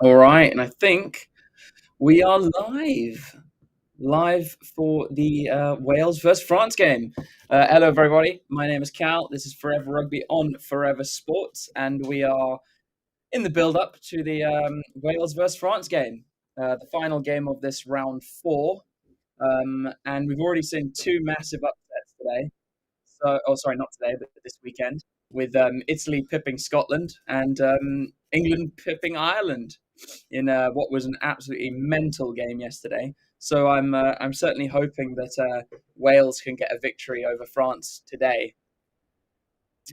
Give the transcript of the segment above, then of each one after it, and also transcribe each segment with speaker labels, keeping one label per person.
Speaker 1: All right, and I think we are live for the Wales versus France game. Hello, everybody. My name is Cal. This is Forever Rugby on Forever Sports, and we are in the build-up to the Wales versus France game, the final game of this round four. And we've already seen two massive upsets today. Sorry, not today, but this weekend, with Italy pipping Scotland and England pipping Ireland in what was an absolutely mental game yesterday. So I'm certainly hoping that Wales can get a victory over France today.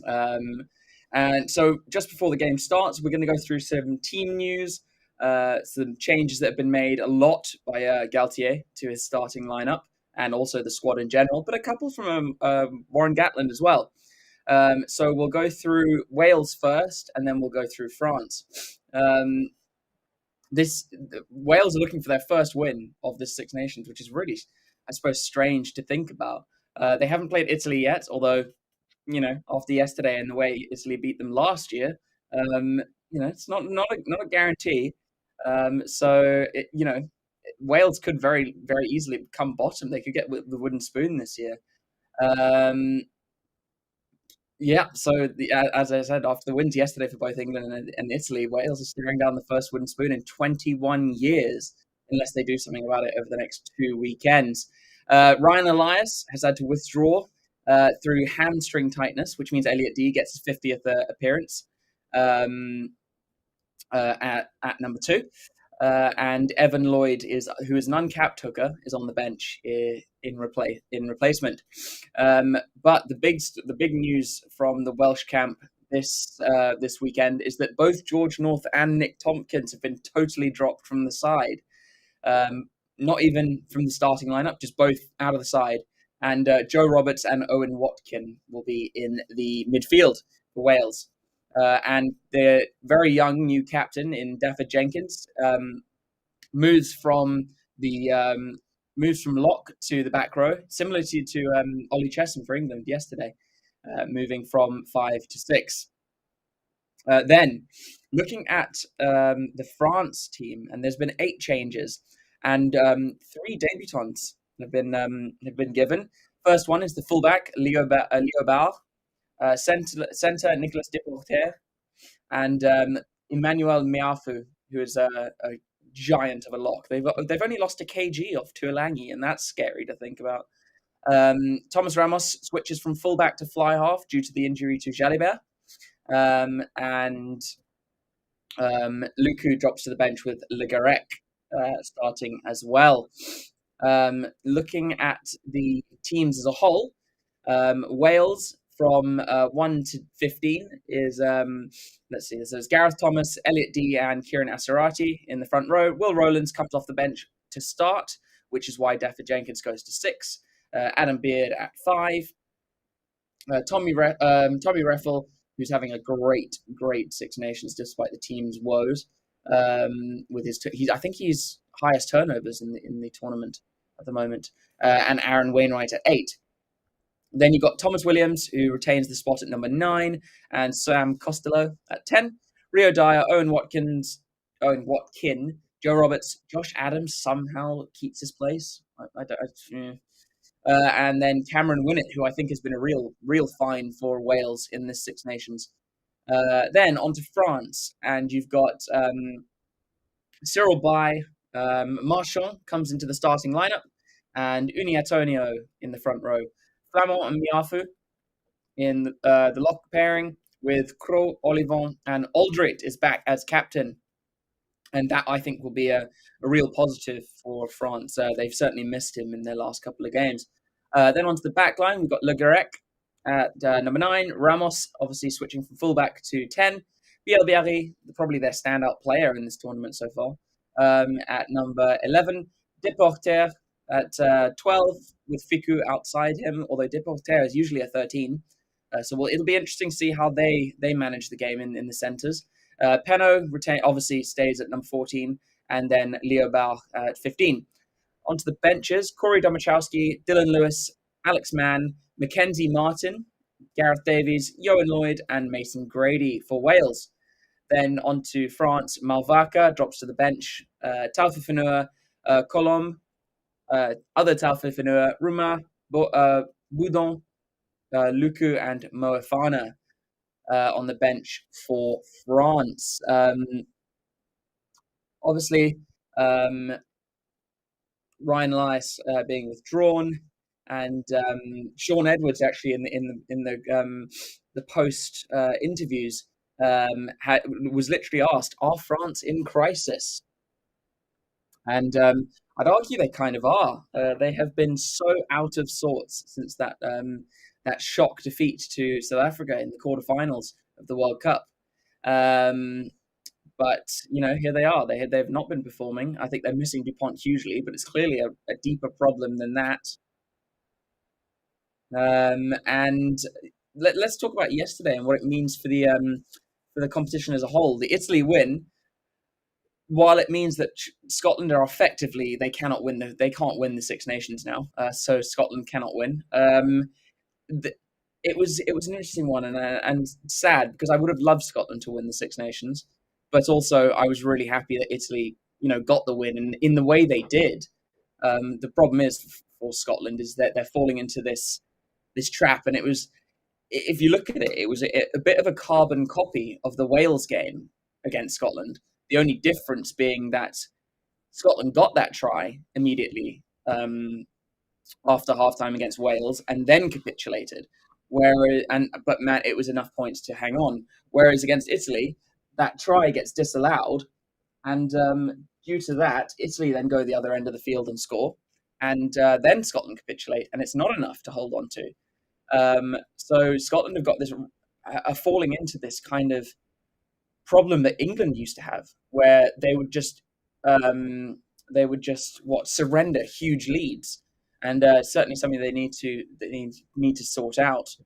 Speaker 1: Um, and so just before the game starts, we're going to go through some team news, some changes that have been made a lot by Galtier to his starting lineup and also the squad in general, but a couple from Warren Gatland as well. So we'll go through Wales first, and then we'll go through France. This Wales are looking for their first win of this Six Nations, which is really, I suppose, strange to think about. They haven't played Italy yet, although after yesterday and the way Italy beat them last year, it's not a guarantee. Wales could very very easily become bottom. They could get the wooden spoon this year. Um, yeah, so as I said, after the wins yesterday for both England and Italy, Wales are staring down the first wooden spoon in 21 years, unless they do something about it over the next two weekends. Ryan Elias has had to withdraw through hamstring tightness, which means Elliot Dee gets his 50th appearance at number two. And Evan Lloyd who is an uncapped hooker, is on the bench in replacement. But the big news from the Welsh camp this weekend is that both George North and Nick Tompkins have been totally dropped from the side. Not even from the starting lineup, just both out of the side. And Joe Roberts and Owen Watkin will be in the midfield for Wales. And the very young new captain in Dafydd Jenkins moves from lock to the back row, similar to Ollie Chessum for England yesterday, moving from 5 to 6. Then, looking at the France team, and there's been 8 changes, and 3 debutants have been given. First one is the fullback Leo Bar, centre Nicolas Deporter, and Emmanuel Miafu, who is a giant of a lock. They've only lost a kg off Tuolangi, and that's scary to think about. Thomas Ramos switches from fullback to fly half due to the injury to Jalibert, and Luku drops to the bench with Le Garec starting as well. Looking at the teams as a whole, Wales from 1 to 15 is, let's see, there's Gareth Thomas, Elliot Dee, and Kieran Asarati in the front row. Will Rowlands comes off the bench to start, which is why Dafydd Jenkins goes to 6. Adam Beard at 5. Tommy Reffel, who's having a great Six Nations despite the team's woes. With I think he's highest turnovers in the tournament at the moment. And Aaron Wainwright at 8. Then you've got Thomas Williams, who retains the spot at number 9, and Sam Costello at 10. Rio Dyer, Owen Watkin, Joe Roberts, Josh Adams somehow keeps his place. And then Cameron Winnett, who I think has been a real find for Wales in this Six Nations. Then on to France, and you've got Cyril Bai, Marchand comes into the starting lineup, and Uni Antonio in the front row. Flamand and Miafu in the lock pairing with Crow, Olivon, and Aldrit is back as captain. And that, I think, will be a real positive for France. They've certainly missed him in their last couple of games. Then onto the back line, we've got Le Garec at number 9. Ramos, obviously, switching from fullback to 10. Bielbiari, probably their standout player in this tournament so far, at number 11. Deporter at 12, with Fiku outside him, although Deporter is usually a 13. So it'll be interesting to see how they manage the game in the centres. Penaud obviously stays at number 14, and then Leo Bar at 15. Onto the benches, Corey Domachowski, Dylan Lewis, Alex Mann, Mackenzie Martin, Gareth Davies, Ioan Lloyd, and Mason Grady for Wales. Then on to France, Malvaca drops to the bench. Taufifenua, Colombe, other Taufifenua, Ruma, Boudon, Luku, and Moefana on the bench for France. Obviously, Ryan Elias being withdrawn, and Sean Edwards actually in the post interviews was literally asked, "Are France in crisis?" And I'd argue they kind of are. They have been so out of sorts since that shock defeat to South Africa in the quarterfinals of the World Cup. Um, but here they are. They've not been performing. I think they're missing Dupont hugely, but it's clearly a deeper problem than that. And let's talk about yesterday and what it means for the competition as a whole. The Italy win, while it means that Scotland are effectively they can't win the Six Nations now. So Scotland cannot win. It was an interesting one and sad because I would have loved Scotland to win the Six Nations, but also I was really happy that Italy got the win and in the way they did. The problem is for Scotland is that they're falling into this trap, and it was, if you look at it, it was a bit of a carbon copy of the Wales game against Scotland. The only difference being that Scotland got that try immediately after halftime against Wales and then capitulated. But Matt, it was enough points to hang on. Whereas against Italy, that try gets disallowed, and due to that, Italy then go the other end of the field and score, and then Scotland capitulate, and it's not enough to hold on to. So Scotland have got this falling into this kind of problem that England used to have, where they would just surrender huge leads, and certainly something they need to sort out.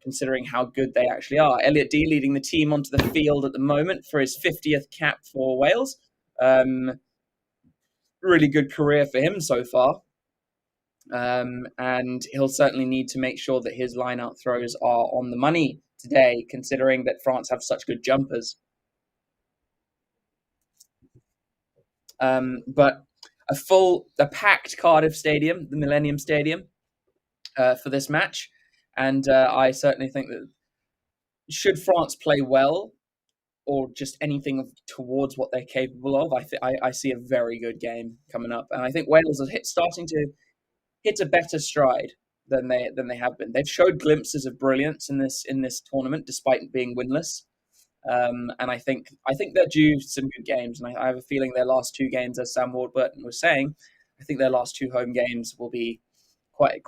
Speaker 1: Considering how good they actually are, Elliot Dee leading the team onto the field at the moment for his 50th cap for Wales. Really good career for him so far. And he'll certainly need to make sure that his line-out throws are on the money today, considering that France have such good jumpers. But a packed Cardiff Stadium, the Millennium Stadium, for this match, and I certainly think that should France play well, or just anything towards what they're capable of, I see a very good game coming up, and I think Wales are starting to hit a better stride than they have been. They've showed glimpses of brilliance in this tournament, despite being winless. And I think they're due some good games, and I have a feeling their last two games, as Sam Warburton was saying, I think their last two home games will be quite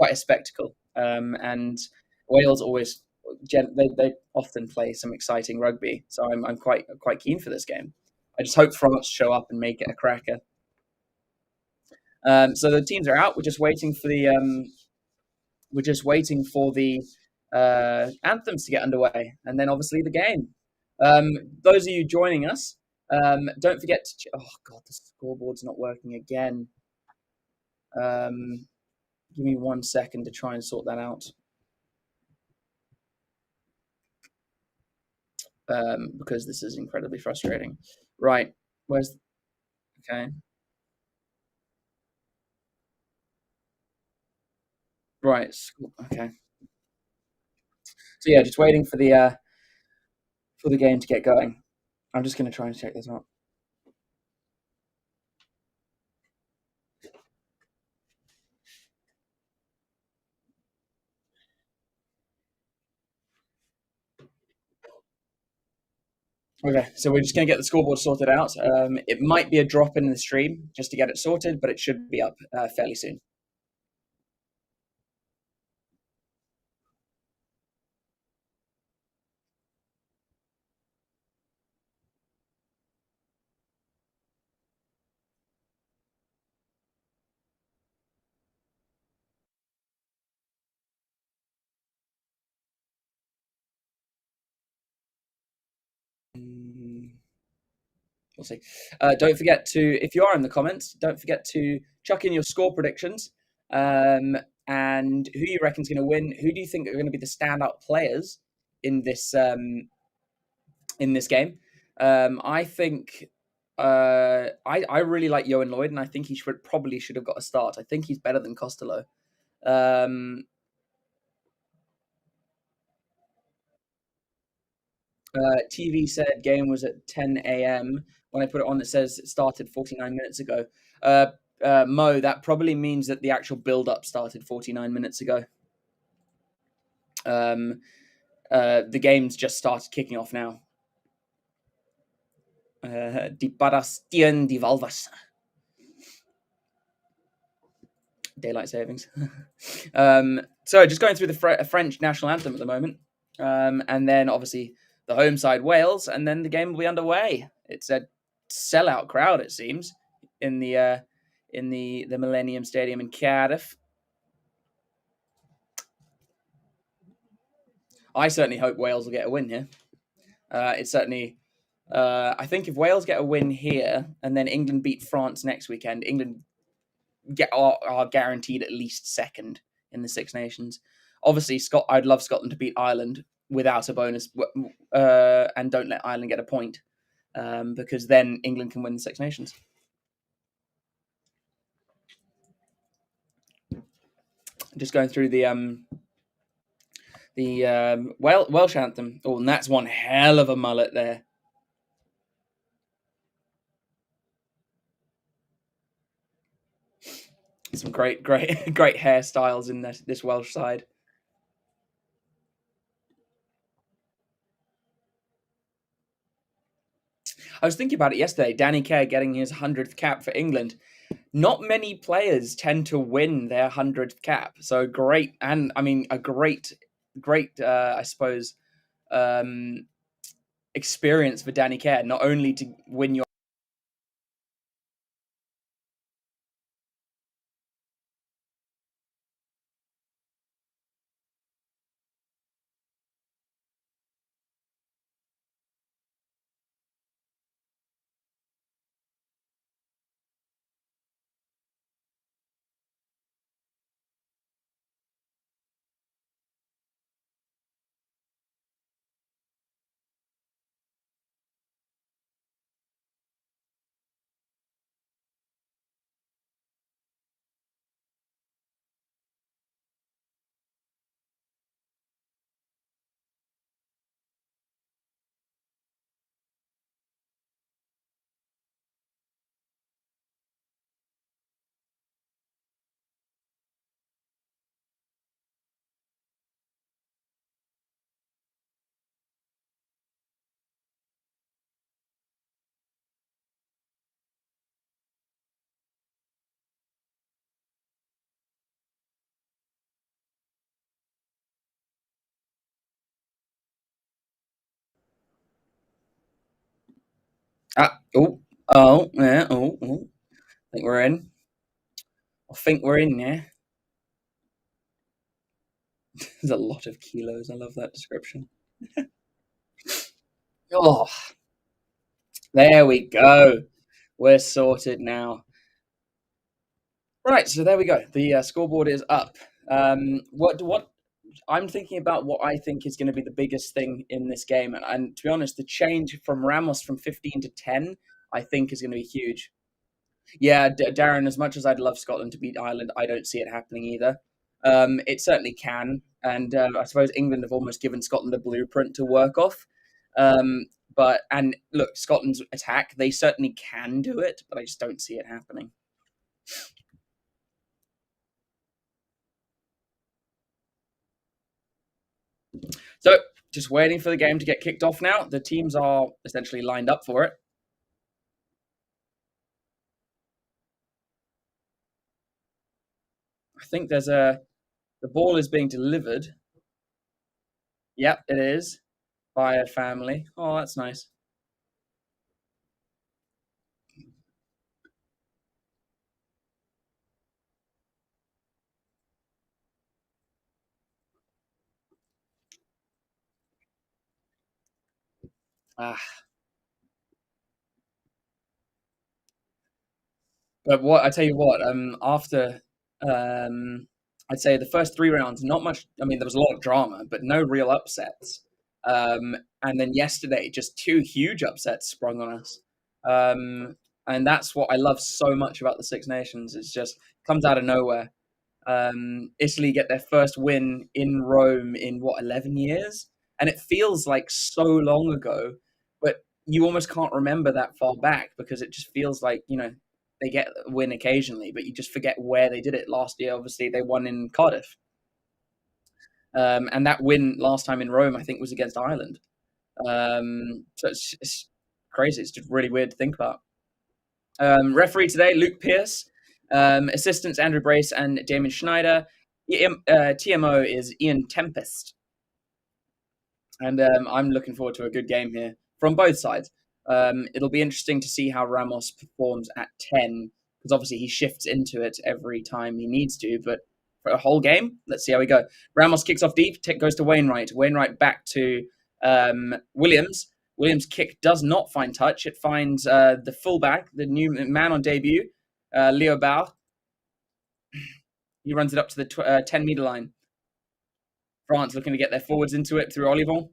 Speaker 1: a spectacle. And Wales always they often play some exciting rugby, so I'm quite keen for this game. I just hope France show up and make it a cracker. So the teams are out. We're just waiting for the anthems to get underway, and then obviously the game. Those of you joining us, don't forget to. Oh God, the scoreboard's not working again. Give me 1 second to try and sort that out. Because this is incredibly frustrating. Right, where's okay? Right, okay. So yeah, just waiting for the game to get going. I'm just going to try and check this out. Okay, so we're just going to get the scoreboard sorted out. It might be a drop in the stream just to get it sorted, but it should be up fairly soon. We'll see. Don't forget to, if you are in the comments, don't forget to chuck in your score predictions and who you reckon is going to win. Who do you think are going to be the standout players in this game. I think I really like Yohan Lloyd, and I think he should have got a start. I think he's better than Costello. Um, TV said game was at 10 a.m. When I put it on, it says it started 49 minutes ago. Mo, that probably means that the actual build-up started 49 minutes ago. The game's just started kicking off now. Die Badastian die Valvas. Daylight savings. So just going through the French national anthem at the moment. And then obviously the home side Wales, and then the game will be underway. It's a sellout crowd, it seems, in the Millennium Stadium in Cardiff. I certainly hope Wales will get a win here. It's certainly, I think if Wales get a win here and then England beat France next weekend, England are guaranteed at least second in the Six Nations. Obviously, I'd love Scotland to beat Ireland without a bonus, and don't let Ireland get a point, because then England can win the Six Nations. Just going through the Welsh anthem. Oh, and that's one hell of a mullet there. Some great hairstyles in this Welsh side. I was thinking about it yesterday. Danny Care getting his 100th cap for England. Not many players tend to win their 100th cap. So great, and I mean a great, I suppose, experience for Danny Care. Not only to win your yeah, I think we're in. I think we're in. Yeah, there's a lot of kilos. I love that description. Oh, there we go. We're sorted now. Right, so there we go. The scoreboard is up. What I'm thinking about what I think is going to be the biggest thing in this game, and to be honest, the change from Ramos from 15 to 10, I think, is going to be huge. Yeah, Darren. As much as I'd love Scotland to beat Ireland, I don't see it happening either. It certainly can, and I suppose England have almost given Scotland a blueprint to work off. Um, and look, Scotland's attack, they certainly can do it, but I just don't see it happening. So, just waiting for the game to get kicked off now. The teams are essentially lined up for it. I think the ball is being delivered. Yep, it is by a family. Oh, that's nice. Ah, but what I tell you what, after I'd say the first 3 rounds, not much. I mean, there was a lot of drama, but no real upsets. And then yesterday, just two huge upsets sprung on us. And that's what I love so much about the Six Nations. It's just comes out of nowhere. Italy get their first win in Rome in what 11 years, and it feels like so long ago, but you almost can't remember that far back because it just feels like they get a win occasionally, but you just forget where they did it. Last year, obviously, they won in Cardiff, and that win last time in Rome, I think, was against Ireland. So it's crazy. It's just really weird to think about. Referee today, Luke Pierce. Assistants, Andrew Brace and Damon Schneider. TMO is Ian Tempest. And I'm looking forward to a good game here from both sides. It'll be interesting to see how Ramos performs at 10, because obviously he shifts into it every time he needs to. But for a whole game, let's see how we go. Ramos kicks off deep, goes to Wainwright. Wainwright back to Williams. Williams' kick does not find touch. It finds the fullback, the new man on debut, Leo Bauer. He runs it up to the 10-meter line. France looking to get their forwards into it through Olivon.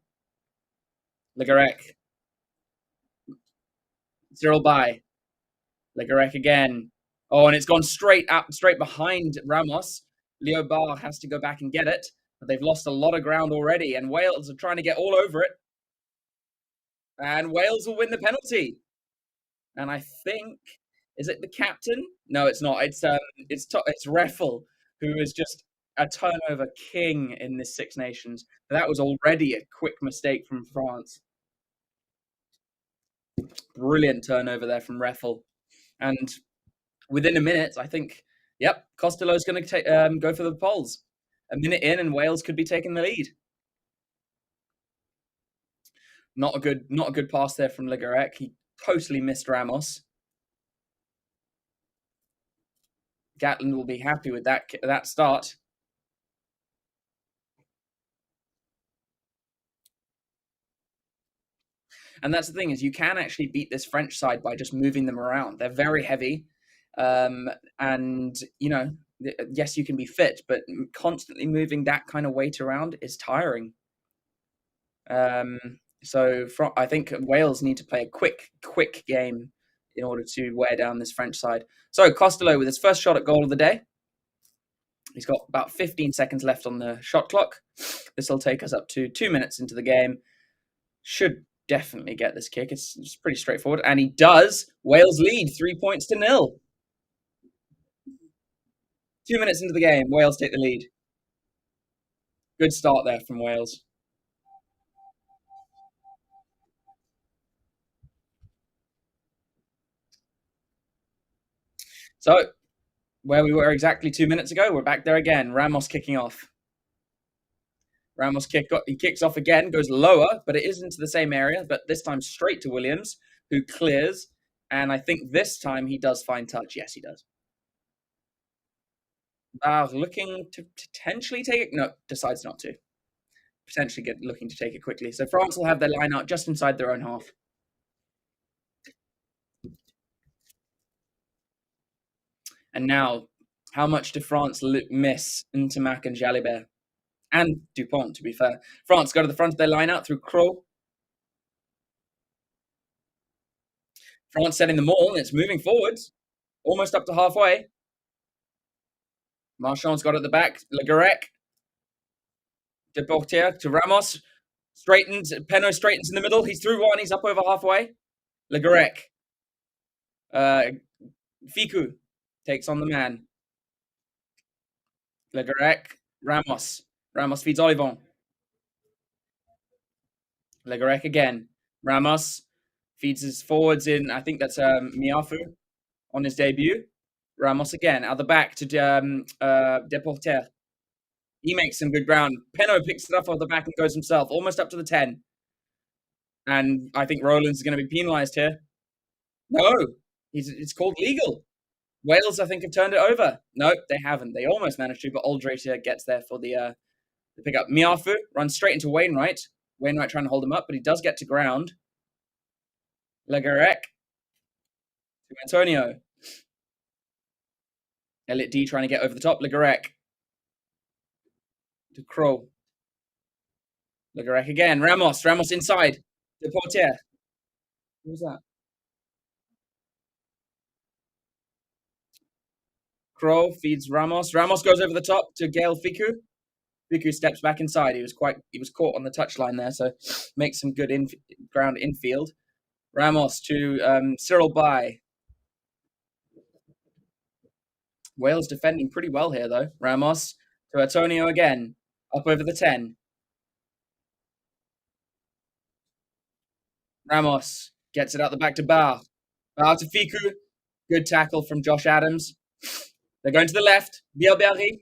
Speaker 1: Le Garec. Cyril Bay. Le Garec again. Oh, and it's gone straight behind Ramos. Leo Bauer has to go back and get it, but they've lost a lot of ground already, and Wales are trying to get all over it. And Wales will win the penalty. And I think, is it the captain? No, it's not. It's Reffel, who is just a turnover king in this Six Nations. That was already a quick mistake from France. Brilliant turnover there from Reffel. And within a minute, I think, yep, Costello's going to go for the poles. A minute in, and Wales could be taking the lead. Not a good pass there from Le Garec. He totally missed Ramos. Gatland will be happy with that start. And that's the thing, is you can actually beat this French side by just moving them around. They're very heavy. And, yes, you can be fit, but constantly moving that kind of weight around is tiring. So I think Wales need to play a quick game in order to wear down this French side. So Costello with his first shot at goal of the day. He's got about 15 seconds left on the shot clock. This will take us up to 2 minutes into the game. Should definitely get this kick. It's pretty straightforward. And he does. Wales lead 3-0. 2 minutes into the game, Wales take the lead. Good start there from Wales. So, where we were exactly 2 minutes ago, we're back there again. Ramos kicking off. Ramos kicks off again, goes lower, but it is into the same area, but this time straight to Williams, who clears. And I think this time he does find touch. Yes, he does. Looking to potentially take it. No, decides not to. Potentially looking to take it quickly. So France will have their line out just inside their own half. And now, how much do France miss Ntamak and Jalibert? And Dupont, to be fair. France go to the front of their line out through Crow. France setting the maul, and it's moving forwards. Almost up to halfway. Marchand's got it at the back. Le Garec. Deportier to Ramos. Straightens. Penaud straightens in the middle. He's through one. He's up over halfway. Le Garec. Ficou takes on the man. Le Garec. Ramos. Ramos feeds Olivon. Le Garec again. Ramos feeds his forwards in. I think that's Miafu on his debut. Ramos again. Out the back to Deporter. He makes some good ground. Penaud picks it up off the back and goes himself. Almost up to the 10. And I think Rollins is going to be penalised here. No. It's called legal. Wales, I think, have turned it over. No, they haven't. They almost managed to, but Aldrate gets there for the pickup. Miafu runs straight into Wainwright. Wainwright trying to hold him up, but he does get to ground. Le Garec to Antonio. Elliot D trying to get over the top. Le Garec to Crow. Legarec again. Ramos inside. Deportier. What was that? Crow feeds Ramos. Ramos goes over the top to Gael Fiku. Fiku steps back inside. He was caught on the touchline there, so makes some good ground infield. Ramos to Cyril Bai. Wales defending pretty well here, though. Ramos to Antonio again. Up over the 10. Ramos gets it out the back to Bar. Bar to Fiku. Good tackle from Josh Adams. They're going to the left. Bielberry.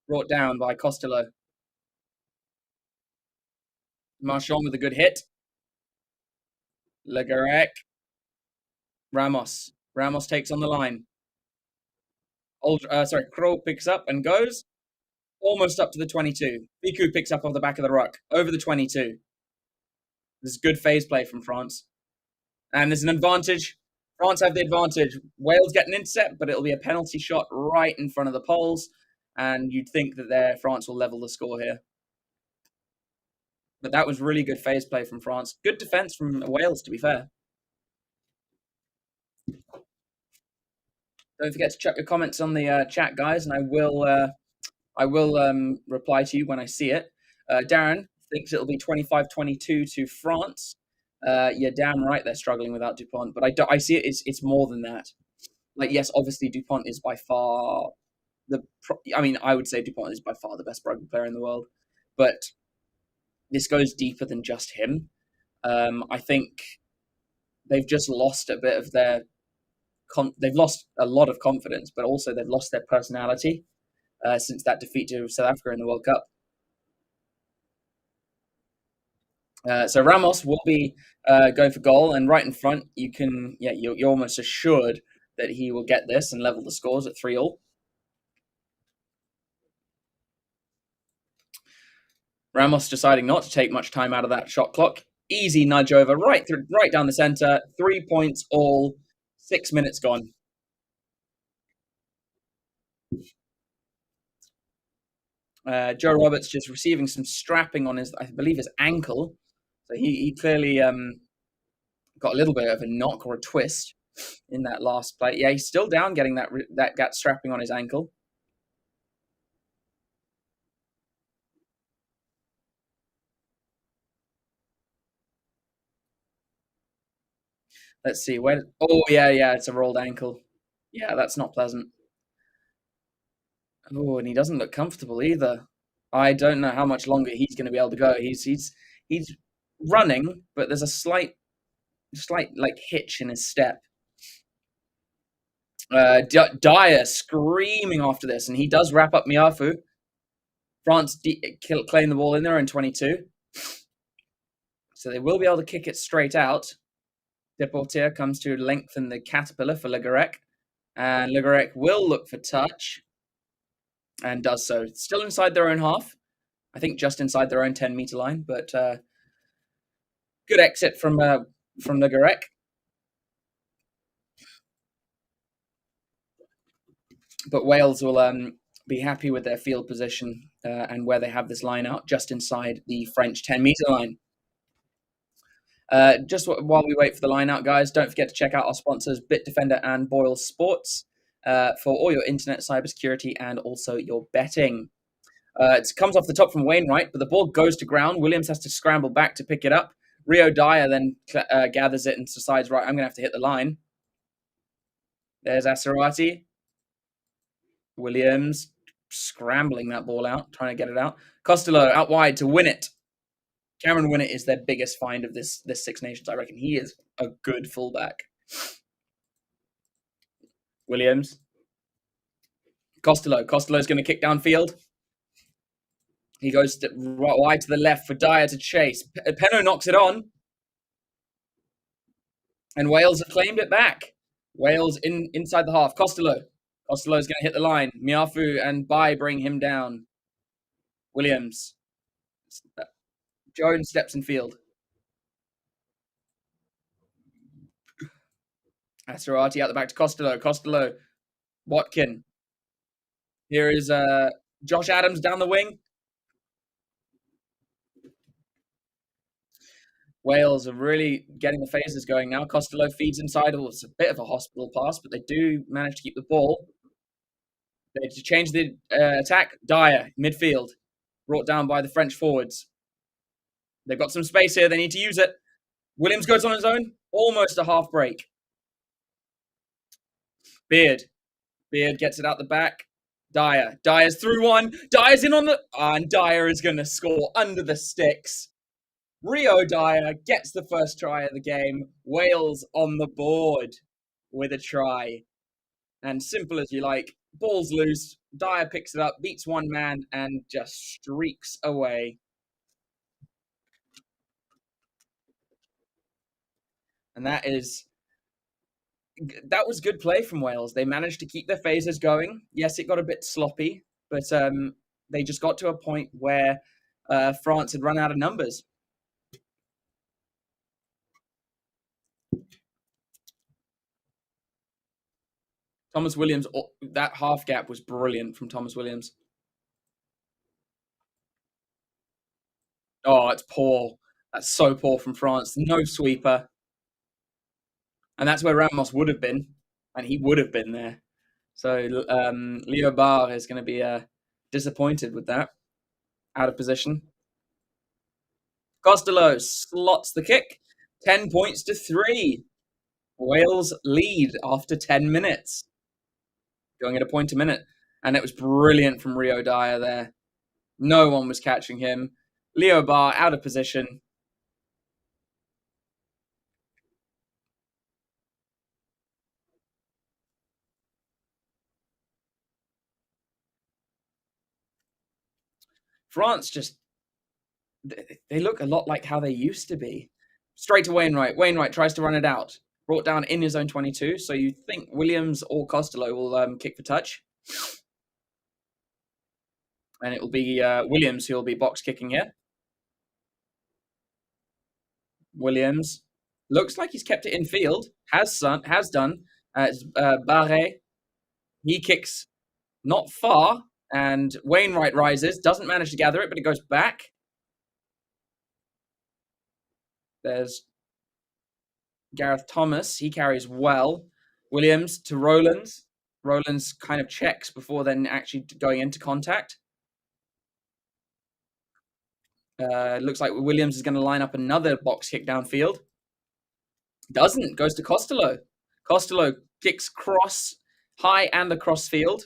Speaker 1: Brought down by Costello. Marchand with a good hit. Legarec. Ramos. Ramos takes on the line. Crow picks up and goes almost up to the 22. Fiku picks up off the back of the ruck. Over the 22. This is good phase play from France. And there's an advantage. France have the advantage. Wales get an intercept, but it'll be a penalty shot right in front of the poles. And you'd think that France will level the score here. But that was really good phase play from France. Good defense from Wales, to be fair. Don't forget to chuck your comments on the chat, guys, and I will reply to you when I see it. Darren thinks it'll be 25-22 to France. Yeah, damn right they're struggling without Dupont, but I see it's more than that. Like, yes, obviously Dupont is by far I would say Dupont is by far the best rugby player in the world, but this goes deeper than just him. I think they've just lost a bit of their they've lost a lot of confidence, but also they've lost their personality since that defeat to South Africa in the World Cup. So Ramos will be going for goal, and right in front, you're almost assured that he will get this and level the scores at 3-3. Ramos deciding not to take much time out of that shot clock. Easy nudge over right down the center. 3 points all. 6 minutes gone. Joe Roberts just receiving some strapping on his, I believe, his ankle. So he clearly got a little bit of a knock or a twist in that last play. Yeah, he's still down, getting that strapping on his ankle. Let's see. Oh, yeah, it's a rolled ankle. Yeah, that's not pleasant. Oh, and he doesn't look comfortable either. I don't know how much longer he's going to be able to go. He's running, but there's a slight like hitch in his step. Dyer screaming after this, and he does wrap up Miafu. France claim the ball in there in 22. So they will be able to kick it straight out. Deportier comes to lengthen the caterpillar for Legarec. And Legarec will look for touch. And does so. Still inside their own half. I think just inside their own 10-meter line. But good exit from Legarec. But Wales will be happy with their field position and where they have this line out, just inside the French 10-meter line. Just while we wait for the line out, guys, don't forget to check out our sponsors, BitDefender and Boyle Sports, for all your internet cybersecurity and also your betting. It comes off the top from Wainwright, but the ball goes to ground. Williams has to scramble back to pick it up. Rio Dyer then gathers it and decides, right, I'm going to have to hit the line. There's Asarati. Williams scrambling that ball out, trying to get it out. Costello out wide to win it. Cameron Winnett is their biggest find of this Six Nations. I reckon he is a good fullback. Williams. Costello. Costello's going to kick downfield. He goes wide to the left for Dyer to chase. Penno knocks it on. And Wales have claimed it back. Wales inside the half. Costello. Costello's going to hit the line. Miafu and Bai bring him down. Williams. Jones steps in field. Asarati out the back to Costello. Costello. Watkin. Here is Josh Adams down the wing. Wales are really getting the phases going now. Costello feeds inside. It's a bit of a hospital pass, but they do manage to keep the ball. They to change the attack. Dyer, midfield, brought down by the French forwards. They've got some space here. They need to use it. Williams goes on his own. Almost a half break. Beard gets it out the back. Dyer's through one. Dyer's in on the... and Dyer is going to score under the sticks. Rio Dyer gets the first try of the game. Wales on the board with a try. And simple as you like. Ball's loose. Dyer picks it up, beats one man, and just streaks away. And that was good play from Wales. They managed to keep their phases going. Yes, it got a bit sloppy, but they just got to a point where France had run out of numbers. Thomas Williams, that half gap was brilliant from Thomas Williams. Oh, it's poor. That's so poor from France. No sweeper. And that's where Ramos would have been, and he would have been there. So Leo Barr is going to be disappointed with that. Out of position. Costello slots the kick. 10 points to 3. Wales lead after 10 minutes. Going at a point a minute. And it was brilliant from Rio Dyer there. No one was catching him. Leo Barr out of position. France just... they look a lot like how they used to be. Straight to Wainwright. Wainwright tries to run it out. Brought down in his own 22. So you think Williams or Costello will kick for touch. And it will be Williams who will be box kicking here. Williams looks like he's kept it in field. Has done. Barre. He kicks not far. And Wainwright rises. Doesn't manage to gather it, but it goes back. There's Gareth Thomas. He carries well. Williams to Rowlands. Rowlands kind of checks before then actually going into contact. Looks like Williams is going to line up another box kick downfield. Doesn't. Goes to Costello. Costello kicks cross, high and the cross field.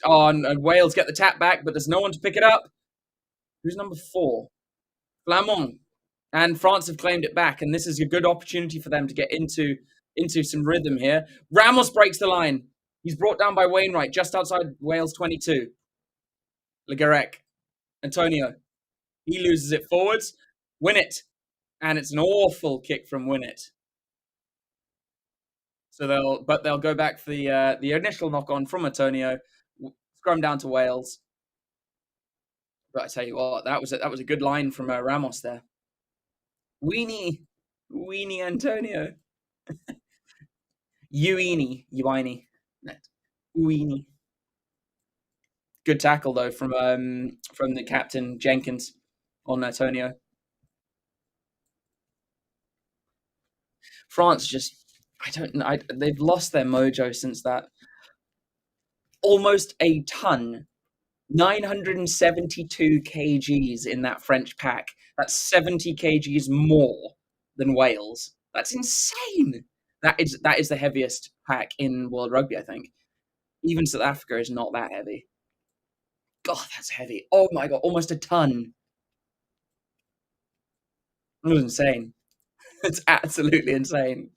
Speaker 1: Oh, and Wales get the tap back, but there's no one to pick it up. Who's number 4? Flamand. And France have claimed it back, and this is a good opportunity for them to get into some rhythm here. Ramos breaks the line. He's brought down by Wainwright, just outside Wales 22. Le Garec. Antonio. He loses it forwards. Win it. And it's an awful kick from Winnett. So they'll go back for the initial knock on from Antonio, scrum down to Wales. But I tell you what, that was a good line from Ramos there. Weenie Antonio. Uini. Weenie. Good tackle though from the captain Jenkins on Antonio. France just, they've lost their mojo since that. Almost a ton. 972 kgs in that French pack. That's 70 kgs more than Wales. That's insane. That is the heaviest pack in World Rugby, I think. Even South Africa is not that heavy. God, that's heavy. Oh my God, almost a ton. It was insane. It's absolutely insane.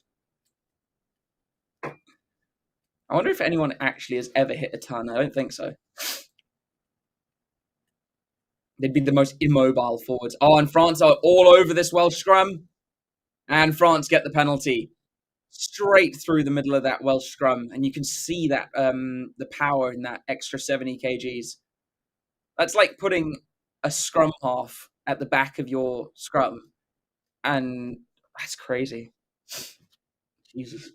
Speaker 1: I wonder if anyone actually has ever hit a ton. I don't think so. They'd be the most immobile forwards. Oh, and France are all over this Welsh scrum. And France get the penalty straight through the middle of that Welsh scrum. And you can see that the power in that extra 70 kgs. That's like putting a scrum half at the back of your scrum. And that's crazy. Jesus.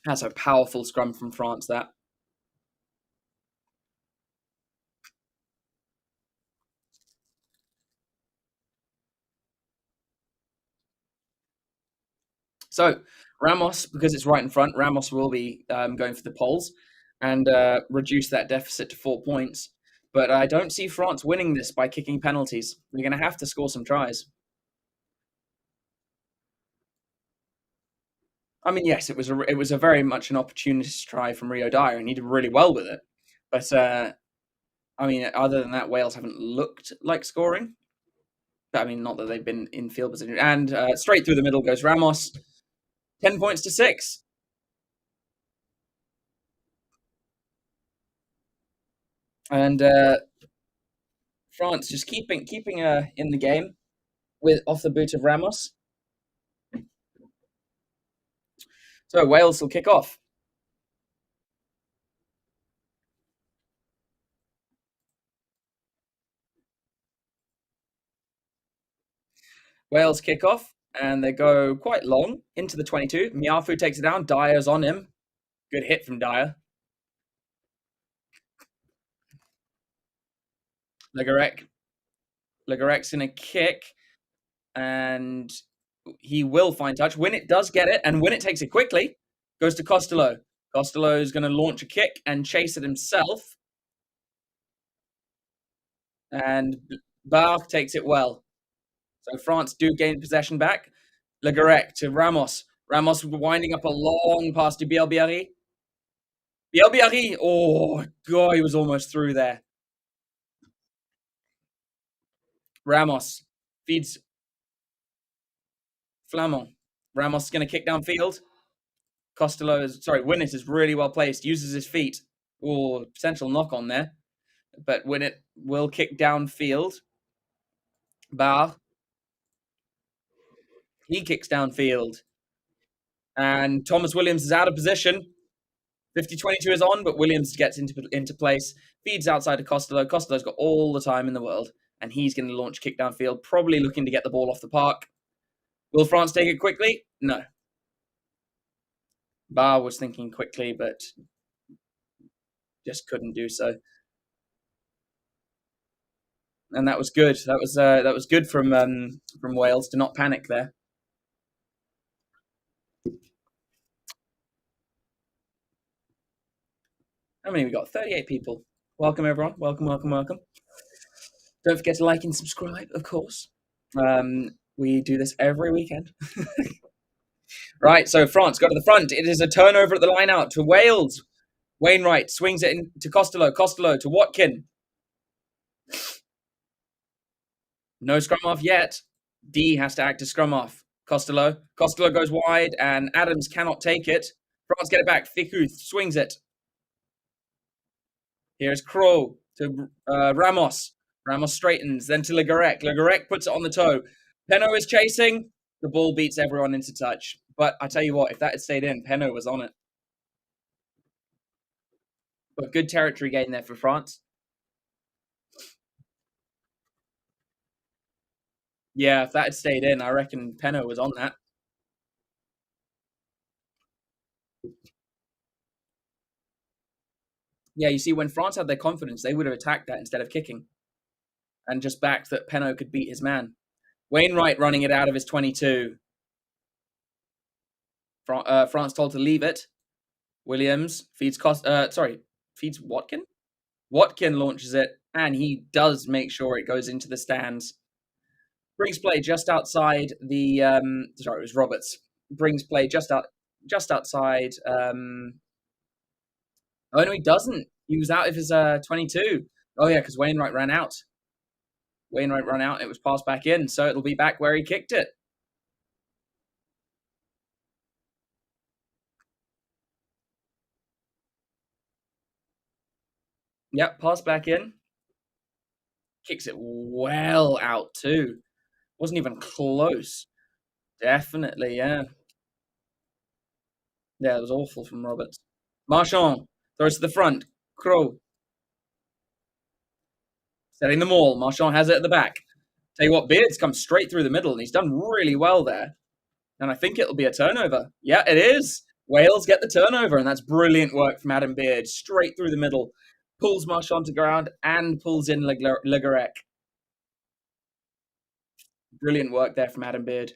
Speaker 1: That's a powerful scrum from France, that. So Ramos, because it's right in front, Ramos will be going for the poles and reduce that deficit to 4 points. But I don't see France winning this by kicking penalties. They're going to have to score some tries. I mean, yes, it was a very much an opportunist try from Rio Dyer, and he did really well with it. But I mean, other than that, Wales haven't looked like scoring. I mean, not that they've been in field position. And straight through the middle goes Ramos. 10 points to 6. And France just keeping in the game with off the boot of Ramos. So Wales will kick off. Wales kick off, and they go quite long into the 22. Miafu takes it down. Dyer's on him. Good hit from Dyer. Legarec's in a kick, and he will find touch. Winnett does get it, and Winnett takes it quickly. Goes to Costello. Costello is going to launch a kick and chase it himself. And Barre takes it well. So France do gain possession back. Legarec to Ramos. Ramos winding up a long pass to Bielbiari. Bielbiari, oh, God, he was almost through there. Ramos feeds Flamand. Ramos is going to kick downfield. Winnett is really well placed, uses his feet. Oh, potential knock on there. But Winnett will kick downfield. Barre. He kicks downfield. And Thomas Williams is out of position. 50-22 is on, but Williams gets into place. Feeds outside to Costello. Costello's got all the time in the world, and he's going to launch kick downfield, probably looking to get the ball off the park. Will France take it quickly? No. Barre was thinking quickly, but just couldn't do so. And that was good. That was good from Wales to not panic there. How many we got? 38 people. Welcome everyone. Welcome. Don't forget to like and subscribe, of course. We do this every weekend. Right, so France go to the front. It is a turnover at the line out to Wales. Wainwright swings it into Costello. Costello to Watkin. No scrum off yet. D has to act as scrum off. Costello. Costello goes wide, and Adams cannot take it. France get it back. Ficouth swings it. Here's Crow to Ramos. Ramos straightens, then to Legarec. Legarec puts it on the toe. Penaud is chasing. The ball beats everyone into touch. But I tell you what, if that had stayed in, Penaud was on it. But good territory gain there for France. Yeah, if that had stayed in, I reckon Penaud was on that. Yeah, you see, when France had their confidence, they would have attacked that instead of kicking. And just backed that Penaud could beat his man. Wainwright running it out of his 22. France told to leave it. Williams feeds feeds Watkin. Watkin launches it, and he does make sure it goes into the stands. Brings play just outside the. It was Roberts. Brings play just outside. Oh no, he doesn't. He was out of his 22. Oh yeah, because Wainwright ran out. It was passed back in, so it'll be back where he kicked it. Yep, pass back in. Kicks it well out too. Wasn't even close. Definitely, yeah. Yeah, it was awful from Roberts. Marchand throws to the front. Crow setting the maul. Marchand has it at the back. Tell you what, Beard's come straight through the middle, and he's done really well there. And I think it'll be a turnover. Yeah, it is. Wales get the turnover, and that's brilliant work from Adam Beard. Straight through the middle. Pulls Marchand to ground and pulls in Legarec. Brilliant work there from Adam Beard.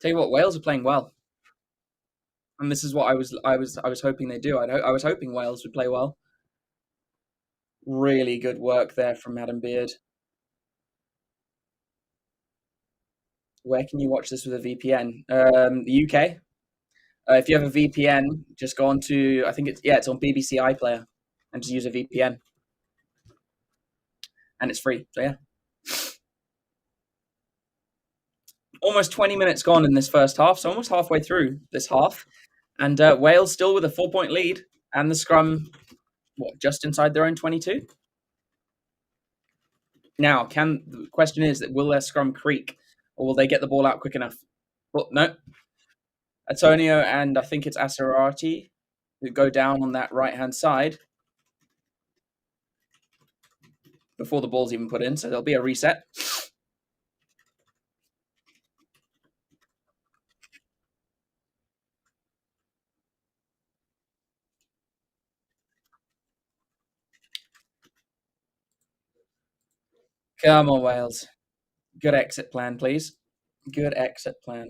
Speaker 1: Tell you what, Wales are playing well, and this is what I was hoping they do. I was hoping Wales would play well. Really good work there from Adam Beard. Where can you watch this with a VPN? The UK. If you have a VPN, just go on to, I think it's on BBC iPlayer, and just use a VPN, and it's free. So yeah, almost 20 minutes gone in this first half, so almost halfway through this half, and Wales still with a 4-point lead, and the scrum, just inside their own 22. Now, the question is that will their scrum creak, or will they get the ball out quick enough? Well, no. Antonio and I think it's Asarati who go down on that right-hand side before the ball's even put in, so there'll be a reset. Come on, Wales. Good exit plan, please. Good exit plan.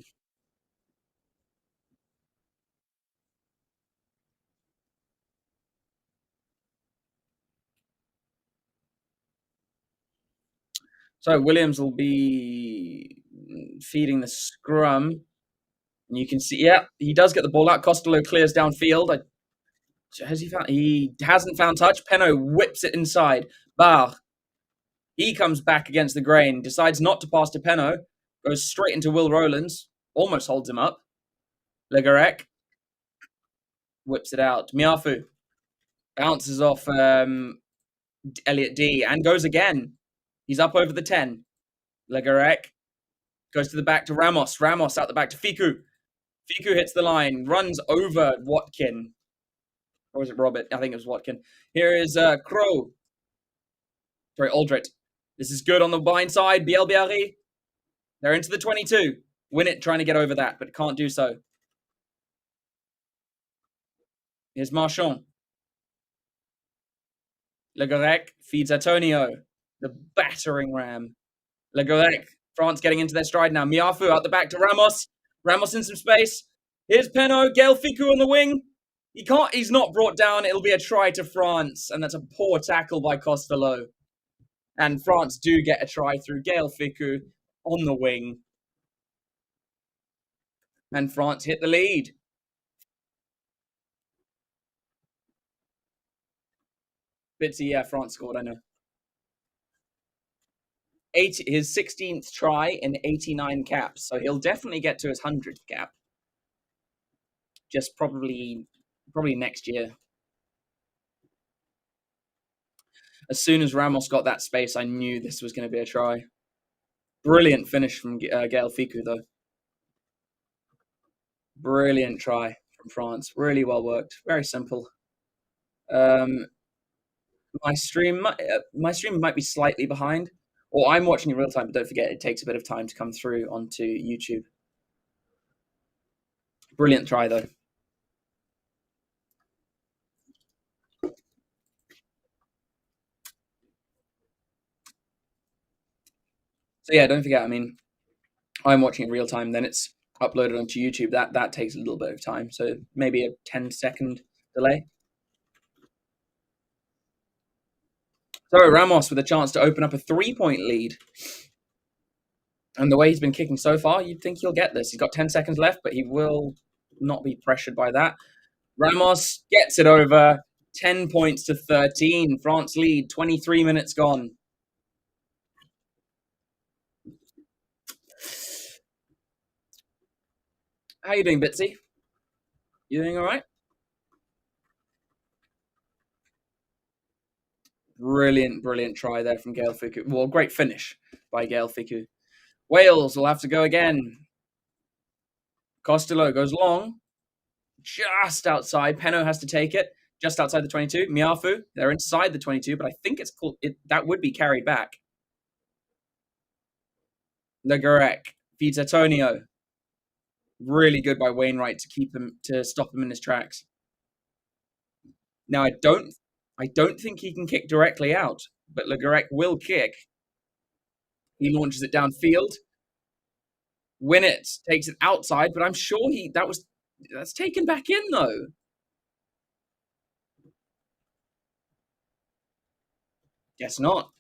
Speaker 1: So Williams will be feeding the scrum. And you can see, yeah, he does get the ball out. Costello clears downfield. He hasn't found touch. Penno whips it inside. Bar. He comes back against the grain, decides not to pass to Penno, goes straight into Will Rowlands, almost holds him up. Legarek whips it out. Miafu bounces off Elliot D and goes again. He's up over the 10. Legarek goes to the back to Ramos. Ramos out the back to Fiku. Fiku hits the line, runs over Watkin. Or was it Robert? I think it was Watkin. Here is Crow. Sorry, Aldrit. This is good on the blind side. Bielbiari. They're into the 22. Win it, trying to get over that, but can't do so. Here's Marchand. Legarec feeds Antonio. The battering ram. Legarec. France getting into their stride now. Miafu out the back to Ramos. Ramos in some space. Here's Penno. Gael Fiku on the wing. He's not brought down. It'll be a try to France, and that's a poor tackle by Costello. And France do get a try through Gael Fiku on the wing. And France hit the lead. Bitsy, yeah, France scored, I know. His 16th try in 89 caps, so he'll definitely get to his 100th cap. Just probably next year. As soon as Ramos got that space, I knew this was going to be a try. Brilliant finish from Gael Fiku, though. Brilliant try from France. Really well worked. Very simple. My stream might be slightly behind, or I'm watching in real time, but don't forget it takes a bit of time to come through onto YouTube. Brilliant try, though. So yeah, don't forget, I mean, I'm watching in real time, then it's uploaded onto YouTube. That takes a little bit of time, so maybe a 10-second delay. So Ramos with a chance to open up a 3-point lead. And the way he's been kicking so far, you'd think he'll get this. He's got 10 seconds left, but he will not be pressured by that. Ramos gets it over. 10 points to 13. France lead. 23 minutes gone. How you doing, Bitsy? You doing all right? Brilliant try there from Gael Fiku. Well, great finish by Gael Fiku. Wales will have to go again. Costello goes long. Just outside. Penno has to take it. Just outside the 22. Miafu, they're inside the 22, but I think it's called that would be carried back. Legarec feeds Antonio. Really good by Wainwright to stop him in his tracks. Now I don't think he can kick directly out, but Legarec will kick. He launches it downfield. Winnett takes it outside, but I'm sure that's taken back in though. Guess not.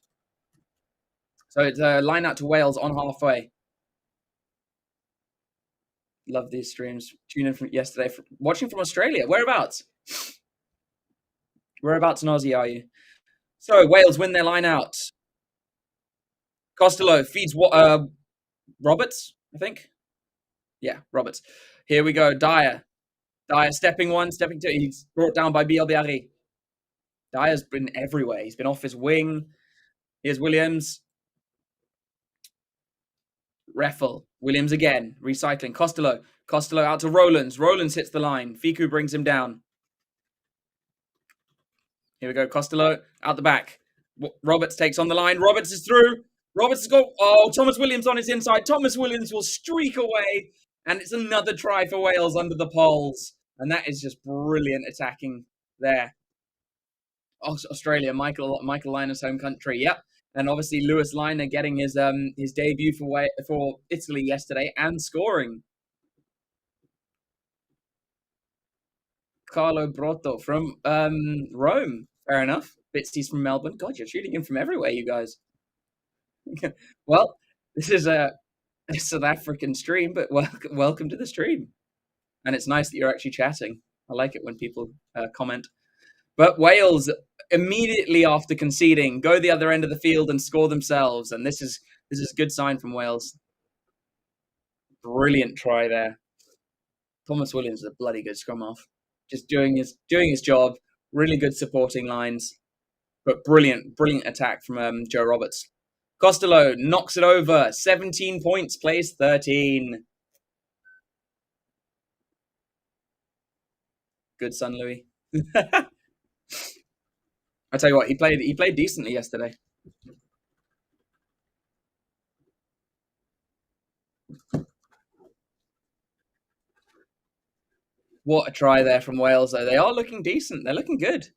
Speaker 1: So it's a line out to Wales on halfway. Love these streams. Tune in from yesterday. Watching from Australia. Whereabouts? Whereabouts in Aussie are you? So Wales win their line out. Costello feeds Roberts, I think. Yeah, Roberts. Here we go. Dyer. Dyer stepping one, stepping two. He's brought down by BLBRE. Dyer's been everywhere. He's been off his wing. Here's Williams. Reffel. Williams again. Recycling. Costello. Costello out to Rowlands. Rowlands hits the line. Fiku brings him down. Here we go. Costello out the back. Roberts takes on the line. Roberts is through. Roberts has got... Oh, Thomas Williams on his inside. Thomas Williams will streak away. And it's another try for Wales under the poles. And that is just brilliant attacking there. Australia, Michael Liner's home country. Yep. And obviously Lewis Liner getting his debut for Italy yesterday and scoring. Carlo Brotto from Rome. Fair enough. Bitsy's from Melbourne. God, you're shooting in from everywhere, you guys. Well, this is a South African stream, but welcome to the stream. And it's nice that you're actually chatting. I like it when people comment. But Wales, immediately after conceding, go the other end of the field and score themselves. And this is a good sign from Wales. Brilliant try there. Thomas Williams is a bloody good scrum half. Just doing his job. Really good supporting lines. But brilliant attack from Joe Roberts. Costello knocks it over. 17 points, plays 13. Good son, Louis. I tell you what, he played decently yesterday. What a try there from Wales, though. They are looking decent. They're looking good.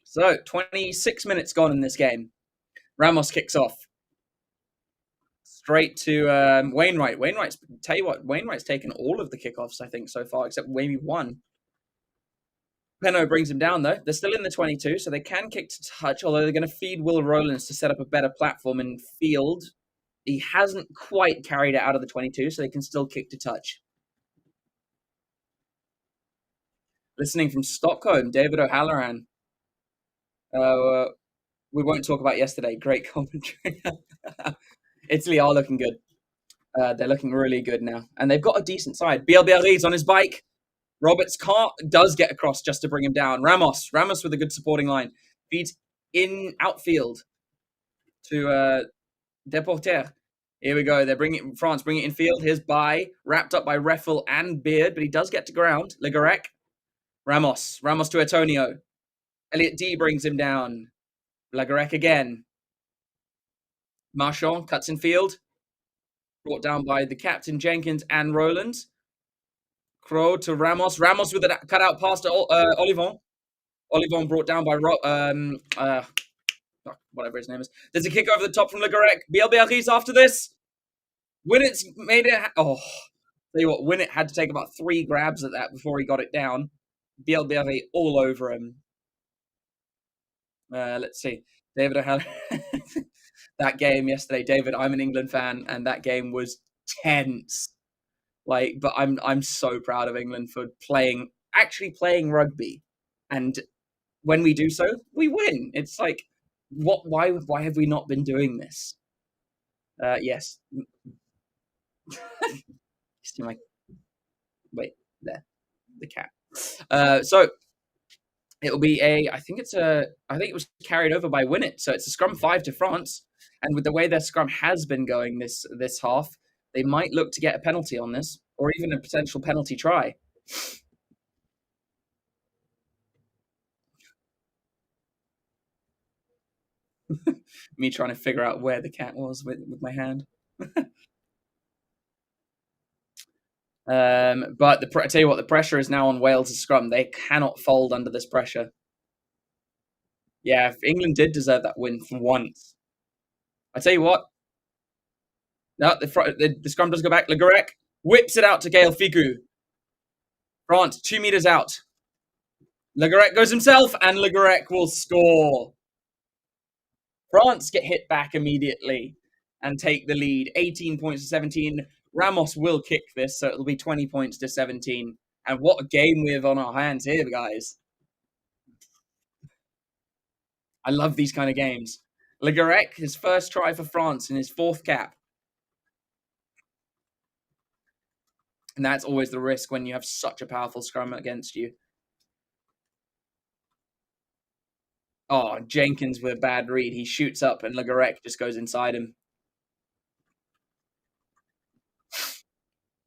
Speaker 1: So, 26 minutes gone in this game. Ramos kicks off. Straight to Wainwright. Tell you what, Wainwright's taken all of the kickoffs, I think, so far, except maybe one. Penno brings him down, though. They're still in the 22, so they can kick to touch, although they're going to feed Will Rowlands to set up a better platform in field. He hasn't quite carried it out of the 22, so they can still kick to touch. Listening from Stockholm, David O'Halloran. We won't talk about yesterday. Great commentary. Italy are looking good. They're looking really good now. And they've got a decent side. BLBRE's on his bike. Roberts does get across just to bring him down. Ramos with a good supporting line. Feeds in outfield to Deporter. Here we go. France bring it in field. Here's wrapped up by Reffel and Beard, but he does get to ground. Legarec. Ramos to Antonio. Elliot D brings him down. Legarec again. Marchand cuts in field. Brought down by the captain, Jenkins and Rowlands. Crow to Ramos. Ramos with a cutout pass to Olivon. Olivon brought down by whatever his name is. There's a kick over the top from Legarec. BLBRE's after this. Winnett's made it. Tell you what, Winnett had to take about 3 grabs at that before he got it down. BLBRE all over him. Let's see. David O'Halloran. That game yesterday, David, I'm an England fan, and that game was tense. But I'm so proud of England for actually playing rugby, and when we do so, we win. It's like, why have we not been doing this? Yes. Wait, there, the cat. So it'll be I think it was carried over by Winnett, so it's a scrum 5 to France, and with the way their scrum has been going this half, they might look to get a penalty on this, or even a potential penalty try. Me trying to figure out where the cat was with my hand. But I tell you what, the pressure is now on Wales' scrum. They cannot fold under this pressure. Yeah, England did deserve that win for once. I tell you what, No, the scrum does go back. Le Garec whips it out to Gael Figu. France, 2 meters out. Le Garec goes himself, and Le Garec will score. France get hit back immediately and take the lead. 18 points to 17. Ramos will kick this, so it'll be 20 points to 17. And what a game we have on our hands here, guys. I love these kind of games. Le Garec, his first try for France in his 4th cap. And that's always the risk when you have such a powerful scrum against you. Oh, Jenkins with a bad read. He shoots up and Le Garec just goes inside him.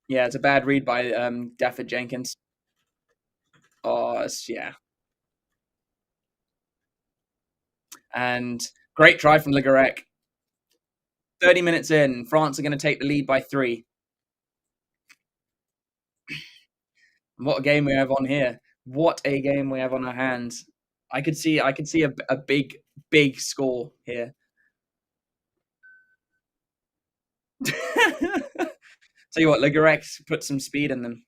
Speaker 1: Yeah, it's a bad read by Dafford Jenkins. Oh, yeah. And great try from Le Garec. 30 minutes in, France are going to take the lead by 3. What a game we have on here. What a game we have on our hands. I could see a big score here. Tell you what, Le Garec put some speed in them.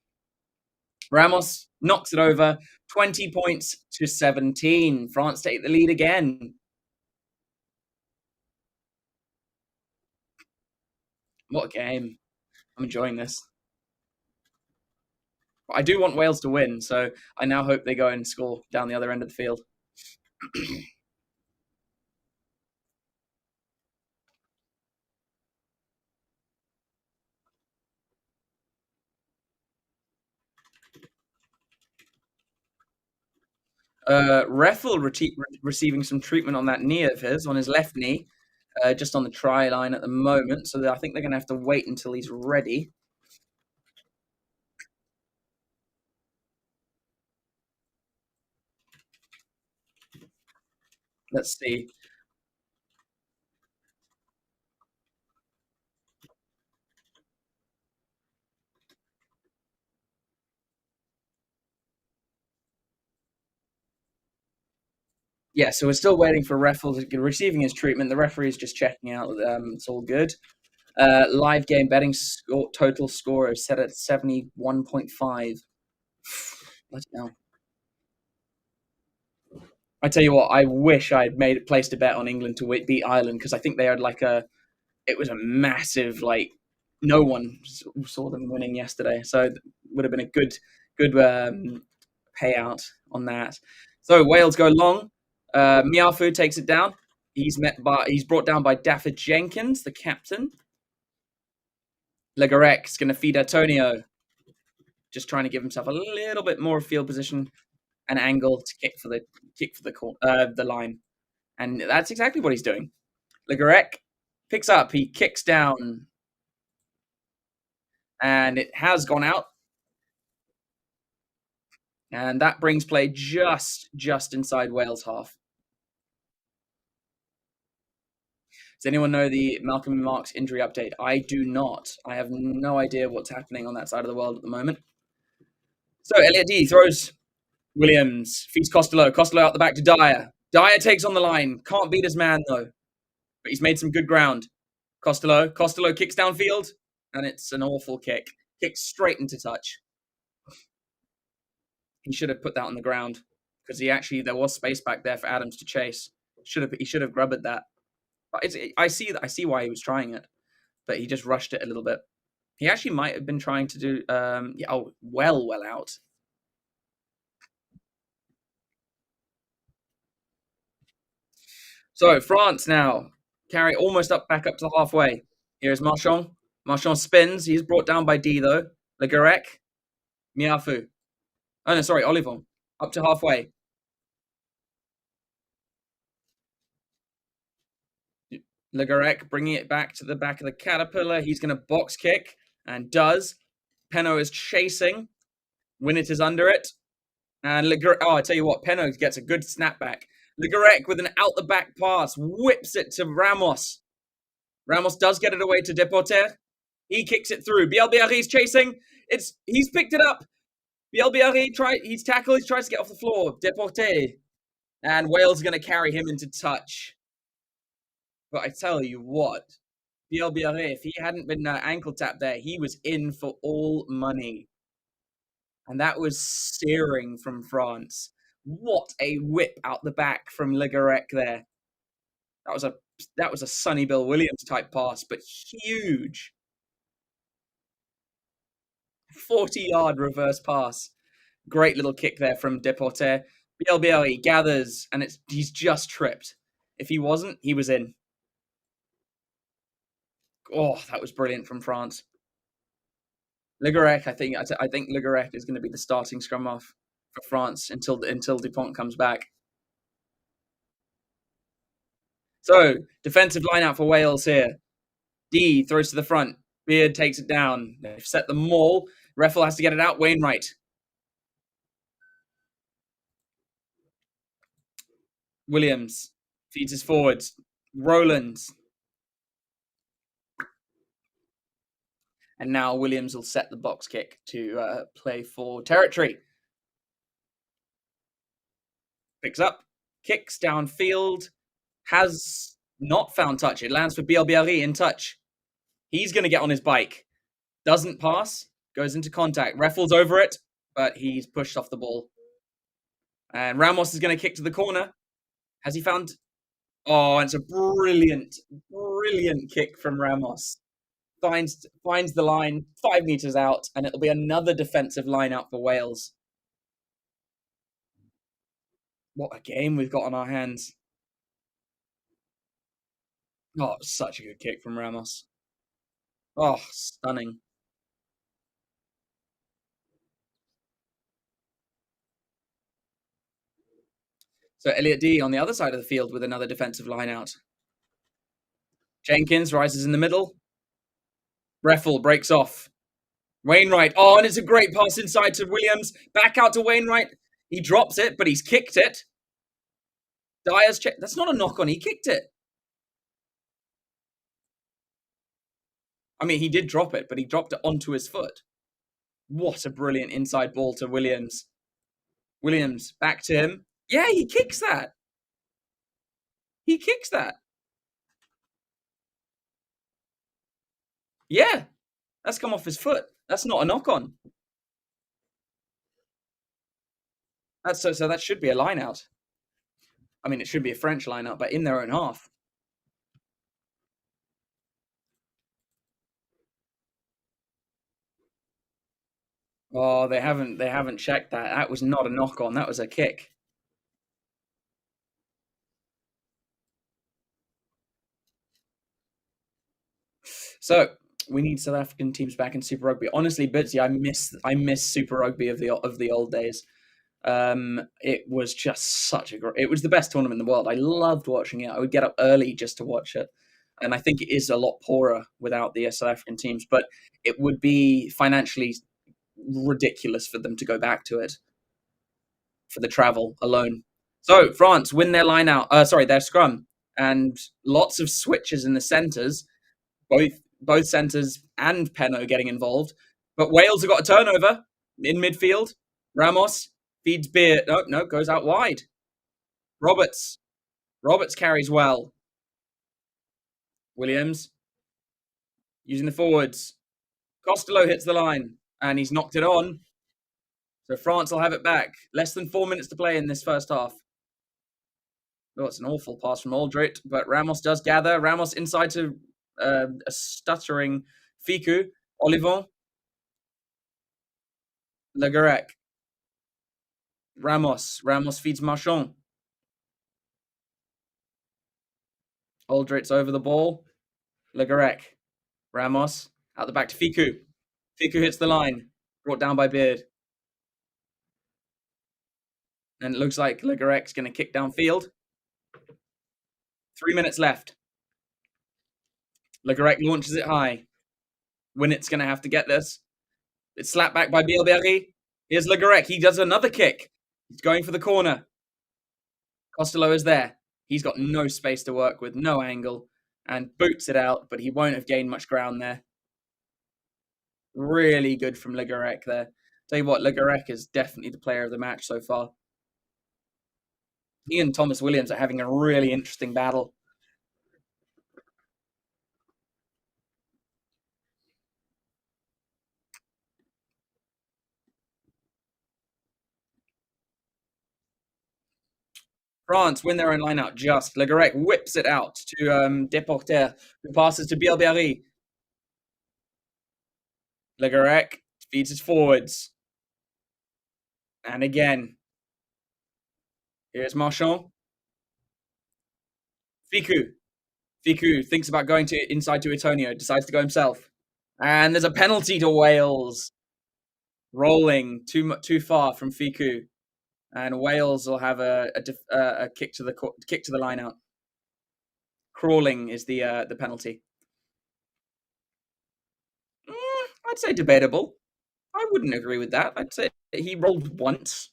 Speaker 1: Ramos knocks it over. 20 points to 17. France take the lead again. What a game. I'm enjoying this. I do want Wales to win, so I now hope they go and score down the other end of the field. Reffel receiving some treatment on that knee of his, on his left knee, just on the try line at the moment. So I think they're going to have to wait until he's ready. Let's see. Yeah, so we're still waiting for Reffel to receiving his treatment. The referee is just checking out. It's all good. Live game betting total score is set at 71.5. Bloody hell. I tell you what, I wish I'd placed a bet on England to beat Ireland, because I think they had it was a massive, no one saw them winning yesterday. So it would have been a good payout on that. So Wales go long. Miafu takes it down. He's brought down by Dafford Jenkins, the captain. Le Garec's going to feed Antonio, just trying to give himself a little bit more field position and angle to kick for the line, and that's exactly what he's doing. Le Garec picks up, he kicks down, and it has gone out, and that brings play just inside Wales half. Does anyone know the Malcolm Marx injury update? I do not. I have no idea what's happening on that side of the world at the moment. So Elliot D throws. Williams feeds Costello. Costello out the back to Dyer. Dyer takes on the line. Can't beat his man, though. But he's made some good ground. Costello kicks downfield, and it's an awful kick. Kicks straight into touch. He should have put that on the ground, because there was space back there for Adams to chase. He should have grubbed that. But I see why he was trying it, but he just rushed it a little bit. He actually might have been trying to do well out. So France now carry almost back up to halfway. Here's Marchand. Marchand spins. He's brought down by D though. Le Garec, Miafu. Oh no, sorry, Olivon. Up to halfway. Le Garec bringing it back to the back of the Caterpillar. He's going to box kick, and does. Penaud is chasing. Winnett is under it. And Le Garec, I tell you what, Penaud gets a good snapback. Le Garec with an out-the-back pass, whips it to Ramos. Ramos does get it away to Deporter. He kicks it through. Bielbiarri's chasing. He's picked it up. Bielbiarri he's tackled. He tries to get off the floor. Deporter. And Wales is going to carry him into touch. But I tell you what, BLBRA, if he hadn't been ankle tapped there, he was in for all money. And that was searing from France. What a whip out the back from Ligarec there. That was a Sonny Bill Williams type pass, but huge. 40-yard reverse pass. Great little kick there from Deporter. BLBL gathers, and he's just tripped. If he wasn't, he was in. Oh, that was brilliant from France. Ligarec, I think Ligarec is going to be the starting scrum half for France until Dupont comes back. So, defensive line out for Wales here. D throws to the front. Beard takes it down. They've set the maul. Reffel has to get it out. Wainwright. Williams feeds his forwards. Rowlands. And now Williams will set the box kick to play for Territory. Picks up. Kicks downfield. Has not found touch. It lands for BLBRE in touch. He's going to get on his bike. Doesn't pass. Goes into contact. Reffels over it, but he's pushed off the ball. And Ramos is going to kick to the corner. Has he found... Oh, it's a brilliant kick from Ramos. Finds the line 5 meters out, and it'll be another defensive line out for Wales. What a game we've got on our hands. Oh, such a good kick from Ramos. Oh, stunning. So Elliot D on the other side of the field with another defensive line out. Jenkins rises in the middle. Reffel breaks off. Wainwright. Oh, and it's a great pass inside to Williams. Back out to Wainwright. He drops it, but he's kicked it. Dyer's check. That's not a knock on. He kicked it. I mean, he did drop it, but he dropped it onto his foot. What a brilliant inside ball to Williams. Williams back to him. Yeah, he kicks that. He kicks that. Yeah, that's come off his foot. That's not a knock on. So that should be a line out. I mean, it should be a French line out, but in their own half. Oh, they haven't checked that. That was not a knock on. That was a kick. So we need South African teams back in Super Rugby. Honestly, Bitsy, I miss Super Rugby of the old days. It was just it was the best tournament in the world. I loved watching it. I would get up early just to watch it. And I think it is a lot poorer without the South African teams, but it would be financially ridiculous for them to go back to it for the travel alone. So France win their line out. Their scrum, and lots of switches in the centres. Both centres and Penno getting involved. But Wales have got a turnover in midfield. Ramos feeds Beard. No, goes out wide. Roberts carries well. Williams using the forwards. Costello hits the line, and he's knocked it on. So France will have it back. Less than 4 minutes to play in this first half. Oh, it's an awful pass from Aldrit, but Ramos does gather. Ramos inside to a stuttering Fiku. Olivon. Legarec. Ramos feeds Marchand. Aldrit's over the ball. Legarec. Ramos out the back to Fiku. Fiku hits the line. Brought down by Beard. And it looks like Legarec's going to kick downfield. 3 minutes left. Legarec launches it high. Winnett's going to have to get this. It's slapped back by Bielberry. Here's Legarec. He does another kick. He's going for the corner. Costello is there. He's got no space to work with, no angle, and boots it out, but he won't have gained much ground there. Really good from Legarec there. Tell you what, Legarec is definitely the player of the match so far. He and Thomas Williams are having a really interesting battle. France win their own line out just. Le Garec whips it out to Deporter, who passes to Bielbiarri. Le Garec feeds his forwards. And again, here's Marchand. Fiku. Fiku thinks about going to inside to Antonio, decides to go himself. And there's a penalty to Wales. Rolling too far from Fiku. And Wales will have a kick to the line out. Crawling is the penalty. I'd say debatable. I wouldn't agree with that. I'd say he rolled once.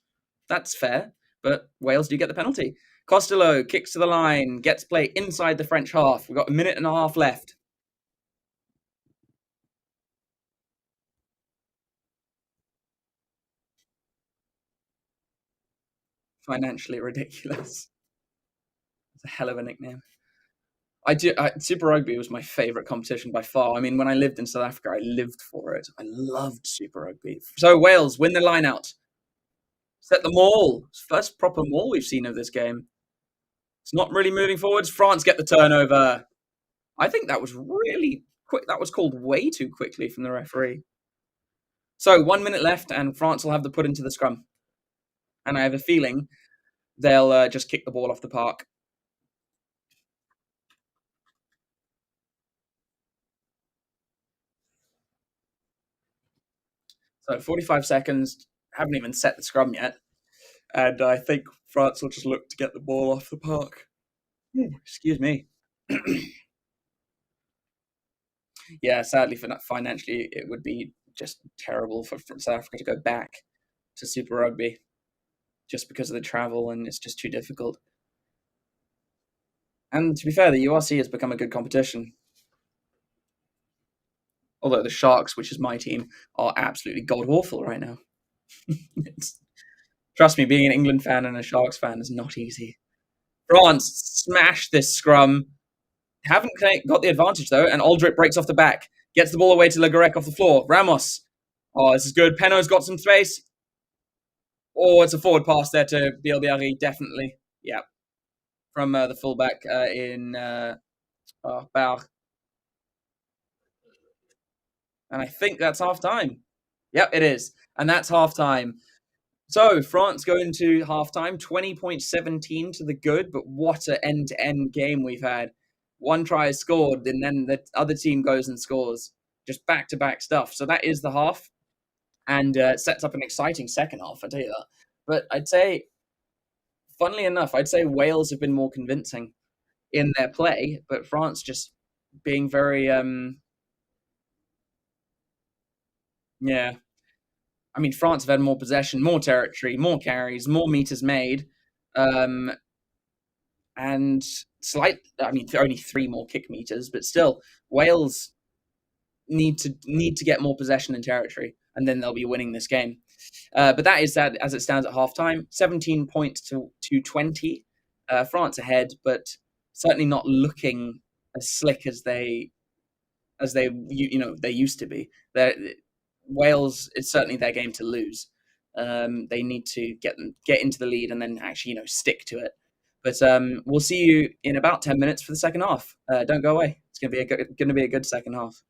Speaker 1: That's fair, but Wales do get the penalty. Costello kicks to the line, gets play inside the French half. We've got a minute and a half left. Financially ridiculous. It's a hell of a nickname. Super Rugby was my favourite competition by far. I mean, when I lived in South Africa, I lived for it. I loved Super Rugby. So Wales win the line out. Set the maul. First proper maul we've seen of this game. It's not really moving forwards. France get the turnover. I think that was really quick. That was called way too quickly from the referee. So 1 minute left, and France will have the put into the scrum. And I have a feeling they'll just kick the ball off the park. So 45 seconds. Haven't even set the scrum yet. And I think France will just look to get the ball off the park. Excuse me. Yeah, sadly, financially, it would be just terrible for South Africa to go back to Super Rugby just because of the travel, and it's just too difficult. And to be fair, the URC has become a good competition. Although the Sharks, which is my team, are absolutely god awful right now. Trust me, being an England fan and a Sharks fan is not easy. France smash this scrum. Haven't got the advantage though, and Aldrich breaks off the back. Gets the ball away to Le Garec off the floor. Ramos. Oh, this is good. Peno's got some space. Oh, it's a forward pass there to Bielbiarri, definitely. Yeah. From the fullback in Bauer. And I think that's half time. Yep, it is. And that's half time. So France go into halftime, 20.17 to the good, but what an end-to-end game we've had. One try is scored, and then the other team goes and scores. Just back-to-back stuff. So that is the half, and sets up an exciting second half, I tell you that. But I'd say, funnily enough, I'd say Wales have been more convincing in their play, but France just being very, yeah. I mean, France have had more possession, more territory, more carries, more meters made. Um, and I mean, only 3 more kick meters, but still, Wales need to get more possession and territory, and then they'll be winning this game. But that is that as it stands at halftime, 17 points to 20. France ahead, but certainly not looking as slick as they used to be. Wales is certainly their game to lose. They need to get into the lead and then actually stick to it. But we'll see you in about 10 minutes for the second half. Don't go away. It's going to be a good second half.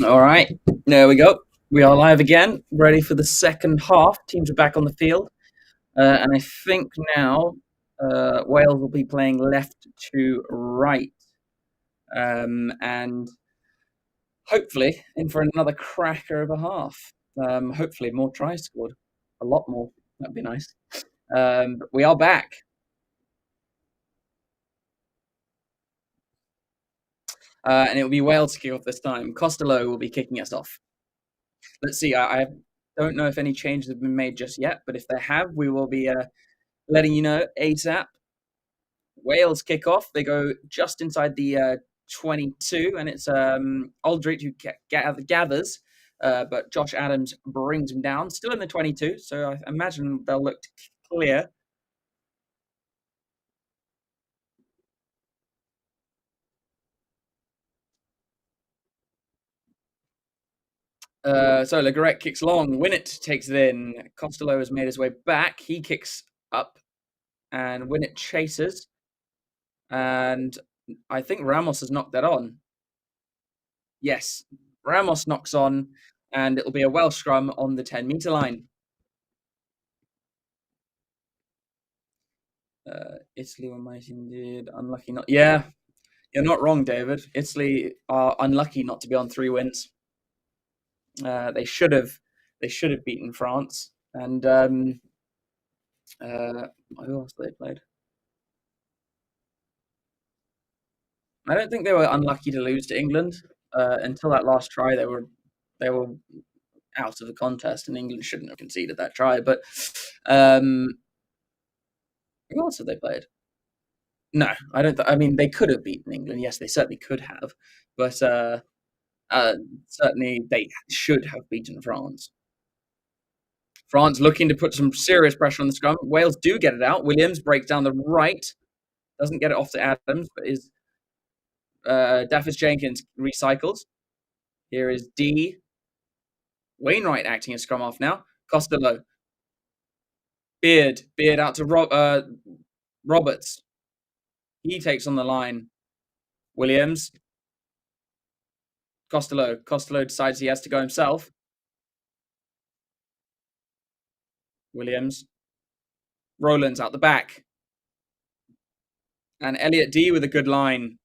Speaker 1: All right, there we go. We are live again, ready for the second half. Teams are back on the field, and I think now Wales will be playing left to right, and hopefully in for another cracker of a half. Hopefully more tries scored, a lot more. That'd be nice. But we are back, and it will be Wales to kick off this time. Costello will be kicking us off. Let's see. I don't know if any changes have been made just yet, but if there have, we will be letting you know ASAP. Wales kick off. They go just inside the 22, and it's Aldrich who gathers, but Josh Adams brings him down. Still in the 22, so I imagine they'll look clear. So Legarrette kicks long. Winnett takes it in. Costello has made his way back. He kicks up, and Winnett chases. And I think Ramos has knocked that on. Yes, Ramos knocks on, and it'll be a Welsh scrum on the 10-meter line. Italy were mighty indeed. Unlucky not. Yeah, you're not wrong, David. Italy are unlucky not to be on 3 wins. They should have. They should have beaten France. And who else they played? I don't think they were unlucky to lose to England. Until that last try, they were out of the contest, and England shouldn't have conceded that try. But um, who else have they played? No, I don't. I mean, they could have beaten England. Yes, they certainly could have, but uh, certainly they should have beaten France. France looking to put some serious pressure on the scrum. Wales do get it out. Williams breaks down the right, doesn't get it off to Adams, but is Daffis Jenkins recycles. Here is D. Wainwright acting as scrum off now. Costello. Beard out to Roberts. He takes on the line. Williams. Costello. Costello decides he has to go himself. Williams. Rowlands out the back. And Elliot D with a good line.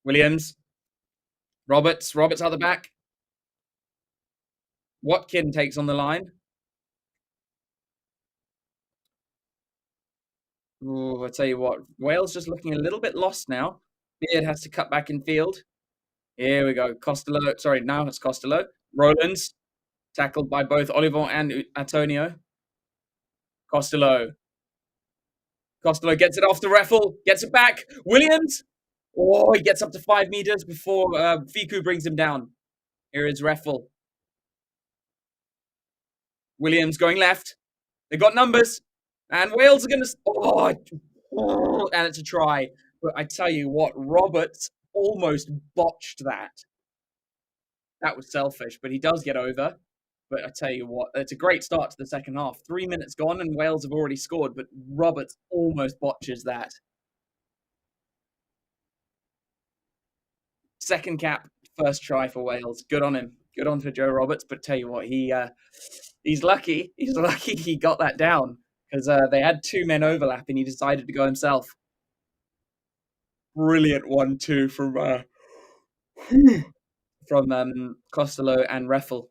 Speaker 1: Williams. Roberts out the back. Watkin takes on the line. Ooh, I tell you what, Wales just looking a little bit lost now. Beard has to cut back in field. Here we go. Costello. Sorry, now it's Costello. Rowlands tackled by both Olivon and Antonio. Costello. Costello gets it off the Reffel, gets it back. Williams. Oh, he gets up to 5 meters before Fiku brings him down. Here is Reffel. Williams going left. They got numbers. And Wales are going to. And it's a try. But I tell you what, Roberts almost botched that. That was selfish, but he does get over. But I tell you what, it's a great start to the second half. 3 minutes gone, and Wales have already scored, but Roberts almost botches that. Second cap, first try for Wales. Good on him. Good on for Joe Roberts. But tell you what, he's lucky. He's lucky he got that down because they had 2 men overlap, and he decided to go himself. Brilliant 1-2 from Costello and Reffel.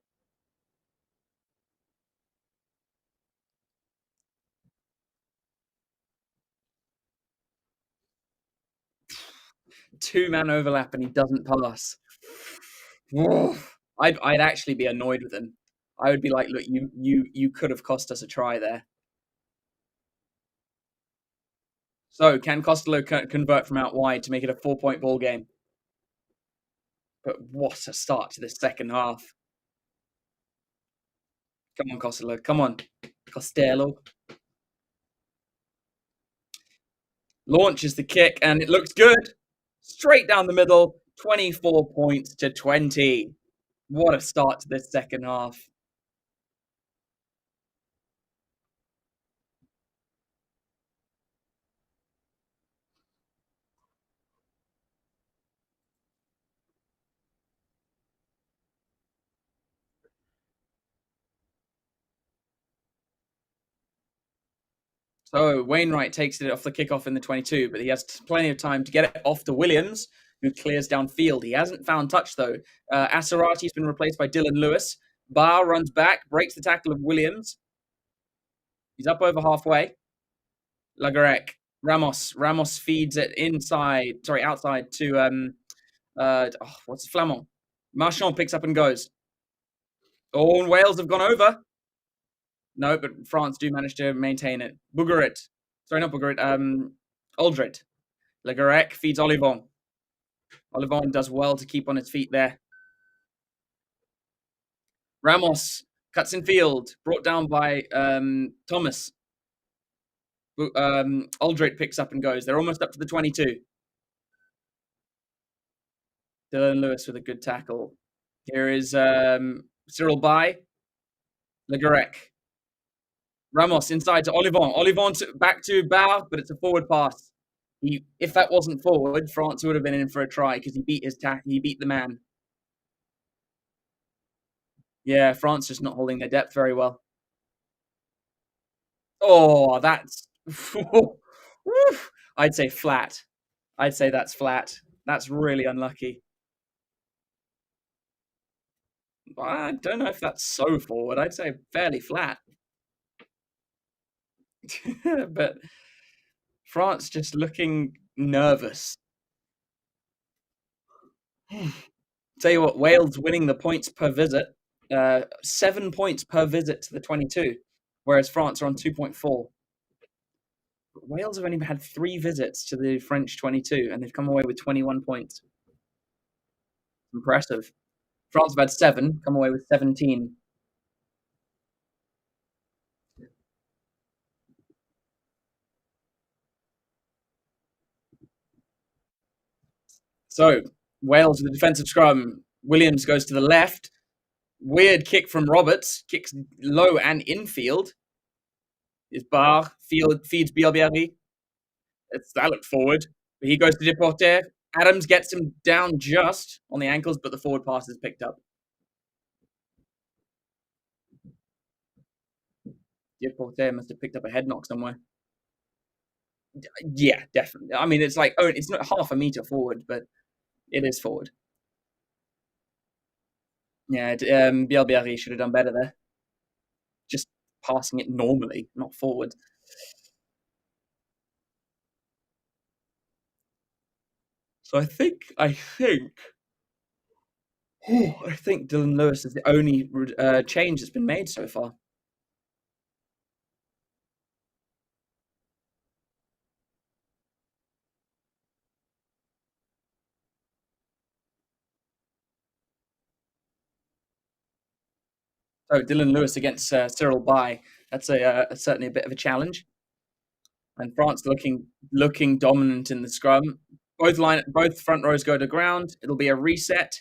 Speaker 1: Two-man overlap and he doesn't pass. I'd actually be annoyed with him. I would be like, look, you could have cost us a try there. So can Costello convert from out wide to make it a 4-point ball game? But what a start to this second half. Come on, Costello. Come on. Costello. Launches the kick and it looks good. Straight down the middle. 24 points to 20. What a start to this second half. So Wainwright takes it off the kickoff in the 22, but he has plenty of time to get it off to Williams, who clears downfield. He hasn't found touch, though. Asarati's been replaced by Dylan Lewis. Barr runs back, breaks the tackle of Williams. He's up over halfway. Lagarek. Ramos feeds it outside to what's Flamand. Marchand picks up and goes. Oh, and Wales have gone over. No, but France do manage to maintain it. Bouguerit. Sorry, not Bouguerit. Aldred. Lagarek feeds Olivon. Olivon does well to keep on his feet there. Ramos cuts in field, brought down by Thomas. Aldred picks up and goes. They're almost up to the 22. Dylan Lewis with a good tackle. Here is Cyril Bay. Lagarek. Ramos inside to Olivon. Olivon back to Bar, but it's a forward pass. If that wasn't forward, France would have been in for a try because he beat the man. Yeah, France just not holding their depth very well. Oh, that's I'd say flat. I'd say that's flat. That's really unlucky. I don't know if that's so forward. I'd say fairly flat. But France just looking nervous. Tell you what, Wales winning the points per visit. 7 points per visit to the 22, whereas France are on 2.4. Wales have only had 3 visits to the French 22, and they've come away with 21 points. Impressive. France have had 7, come away with 17. So, Wales with the defensive scrum. Williams goes to the left. Weird kick from Roberts. Kicks low and infield. Is Barr. Feeds Bielbiari. That looked forward. But he goes to Deporter. Adams gets him down just on the ankles, but the forward pass is picked up. Deporter must have picked up a head knock somewhere. Yeah, definitely. I mean, it's like, it's not half a meter forward, but it is forward. Yeah, Bielbiari should have done better there. Just passing it normally, not forward. So I think Dylan Lewis is the only change that's been made so far. So Dylan Lewis against Cyril Bay. That's certainly a bit of a challenge. And France looking dominant in the scrum. Both front rows go to ground. It'll be a reset.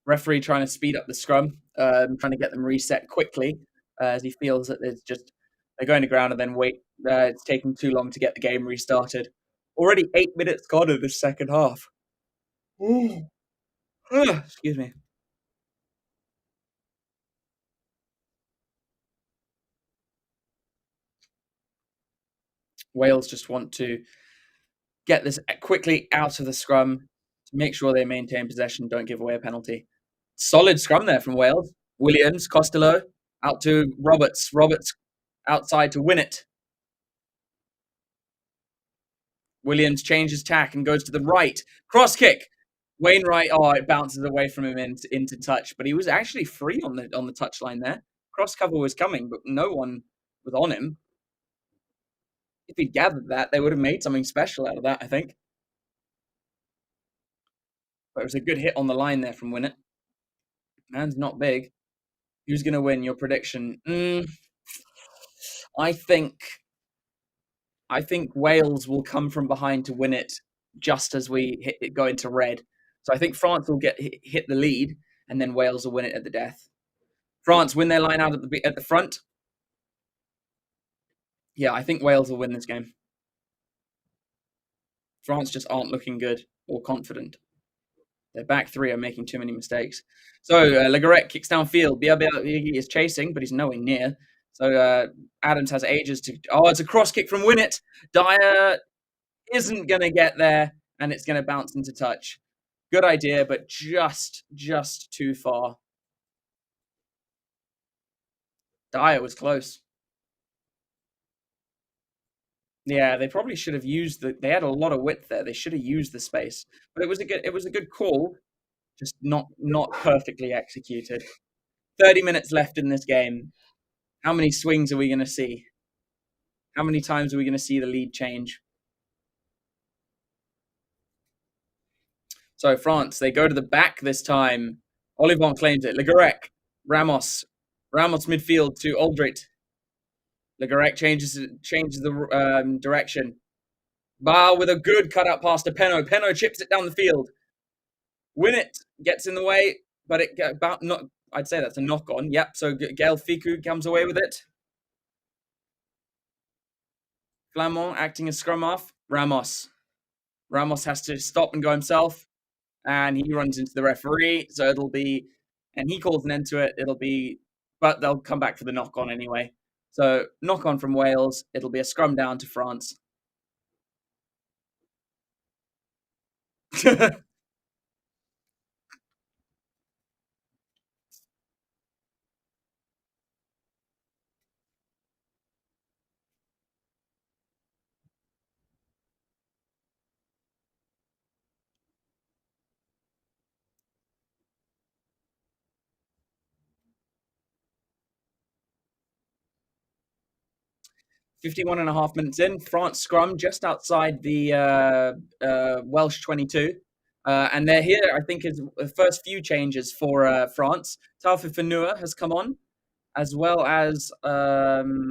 Speaker 1: Referee trying to speed up the scrum, trying to get them reset quickly, as he feels that they're going to ground and then wait. It's taking too long to get the game restarted. Already 8 minutes gone in the second half. Excuse me. Wales just want to get this quickly out of the scrum to make sure they maintain possession, don't give away a penalty. Solid scrum there from Wales. Williams, Costello, out to Roberts. Roberts outside to win it. Williams changes tack and goes to the right. Cross kick. Wainwright, it bounces away from him into touch, but he was actually free on the touchline there. Cross cover was coming, but no one was on him. If he'd gathered that, they would have made something special out of that, I think. But it was a good hit on the line there from Winnett. Man's not big. Who's going to win? Your prediction? I think Wales will come from behind to win it just as we go into red. So I think France will hit the lead, and then Wales will win it at the death. France win their line out at the front. Yeah, I think Wales will win this game. France just aren't looking good or confident. Their back three are making too many mistakes. So Legarrette kicks downfield. He is chasing, but he's nowhere near. So Adams has ages to. Oh, it's a cross kick from Winnett. Dyer isn't going to get there, and it's going to bounce into touch. Good idea, but just too far. Dyer was close. Yeah, they probably should have used the. They had a lot of width there. They should have used the space, but it was a good call, just not perfectly executed. 30 minutes left in this game. How many swings are we going to see? How many times are we going to see the lead change? So France, they go to the back this time. Olivon claims it. Legarrec, Ramos midfield to Aldrit. Legarrec changes the direction. Bar with a good cutout pass to Penno. Penno chips it down the field. Winnett gets in the way, but it about not. I'd say that's a knock on. Yep. So Gael Fiku comes away with it. Flamand acting as scrum half. Ramos has to stop and go himself, and he runs into the referee. So it'll be, and he calls an end to it. It'll be, but they'll come back for the knock on anyway. So knock on from Wales. It'll be a scrum down to France. 51 and a half minutes in, France scrum just outside the Welsh 22. And they're here, I think, is the first few changes for France. Taufi Fanua has come on, as well as Colom.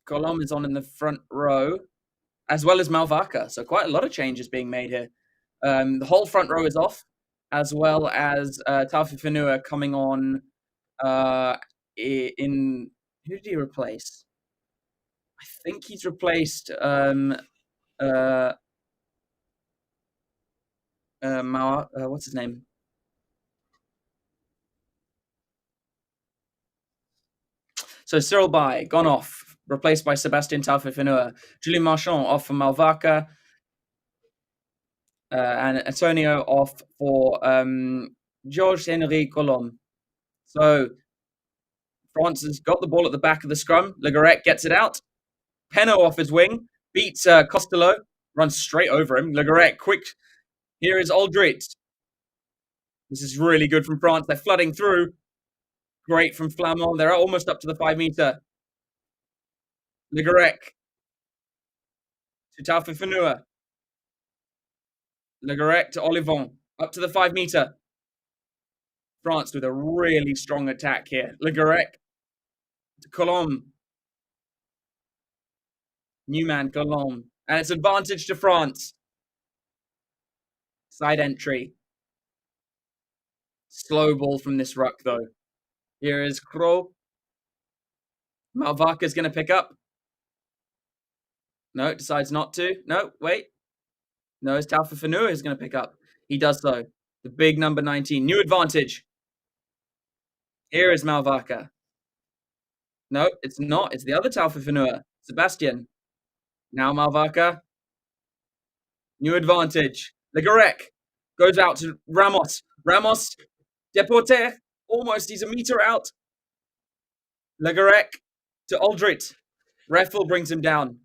Speaker 1: Colom is on in the front row, as well as Malvaca. So quite a lot of changes being made here. The whole front row is off, as well as Taufi Fanua coming on in. Who did he replace? I think he's replaced what's his name? So Cyril Bay gone off, replaced by Sebastien Taufifenua. Julien Marchand off for Malvaca, and Antonio off for Georges Henri Colom. So France has got the ball at the back of the scrum. Legarrec gets it out. Penno off his wing, beats Costello, runs straight over him. Legarrec, quick. Here is Aldrit. This is really good from France. They're flooding through. Great from Flamand. They're almost up to the 5 meter. Legarrec to Taufifenua. Legarrec to Olivon. Up to the 5 meter. France with a really strong attack here. Legarrec to Colombe. Newman, Colombe. And it's advantage to France. Side entry. Slow ball from this ruck, though. Here is Crow. Malvaca's going to pick up. No, decides not to. No, wait. No, it's Taufifenua is going to pick up. He does so. The big number 19. New advantage. Here is Malvaca. No, it's not. It's the other Taufifenua. Sebastian. Now Malvaca. New advantage. Legarrec goes out to Ramos. Ramos. Deporte. Almost. He's a meter out. Legarrec to Aldrit. Reffel brings him down.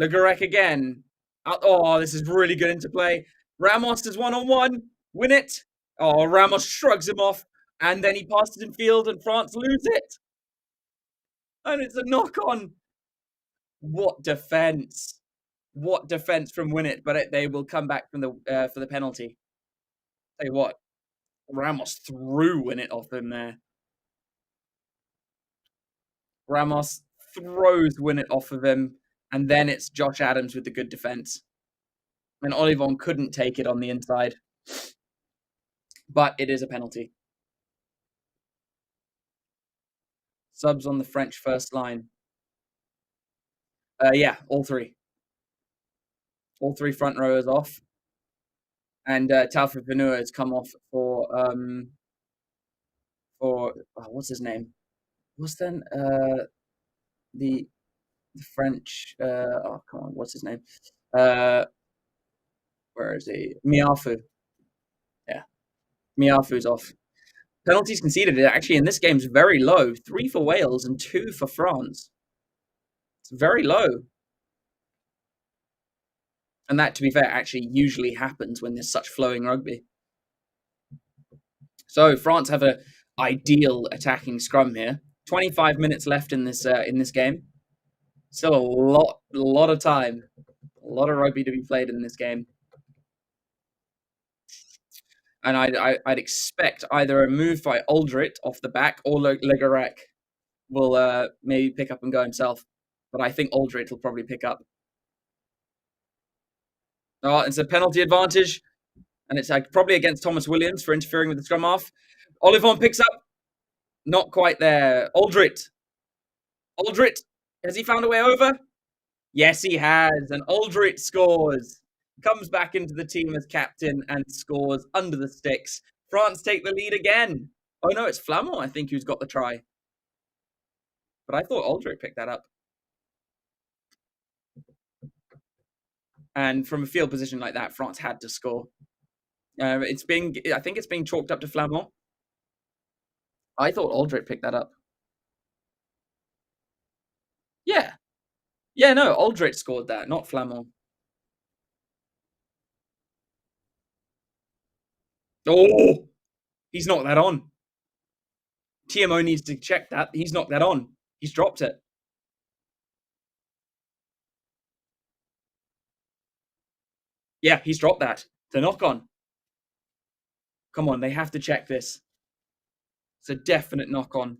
Speaker 1: Legarrec again. Oh, this is really good interplay. Ramos is one-on-one. Win it. Oh, Ramos shrugs him off. And then he passes in field and France lose it. And it's a knock-on. What defense. What defense from Winnett, but they will come back from the for the penalty. Tell you what, Ramos threw Winnett off him there. Ramos throws Winnett off of him, and then it's Josh Adams with the good defense. And Olivon couldn't take it on the inside. But it is a penalty. Subs on the French first line. Yeah, all three. All three front rowers off. And Talfred Vanua has come off for what's his name? What's then the French oh come on, what's his name? Where is he? Miafu. Yeah. Miafu's off. Penalties conceded actually in this game is very low. 3 for Wales and 2 for France. It's very low. And that, to be fair, actually usually happens when there's such flowing rugby. So France have an ideal attacking scrum here. 25 minutes left in this game. Still a lot of time. A lot of rugby to be played in this game. And I'd expect either a move by Aldrit off the back or Legarec will maybe pick up and go himself. But I think Aldrit will probably pick up. Oh, it's a penalty advantage. And it's probably against Thomas Williams for interfering with the scrum half. Olivon picks up. Not quite there. Aldrit. Has he found a way over? Yes, he has. And Aldrit scores. Comes back into the team as captain and scores under the sticks. France take the lead again. Oh, no, it's Flamand, I think, who's got the try. But I thought Aldrit picked that up. And from a field position like that, France had to score. I think it's being chalked up to Flamand. I thought Aldrit picked that up. Yeah. Yeah, no, Aldrit scored that, not Flamand. Oh, he's knocked that on. TMO needs to check that. He's knocked that on. He's dropped it. Yeah, he's dropped that. The knock on. Come on, they have to check this. It's a definite knock on.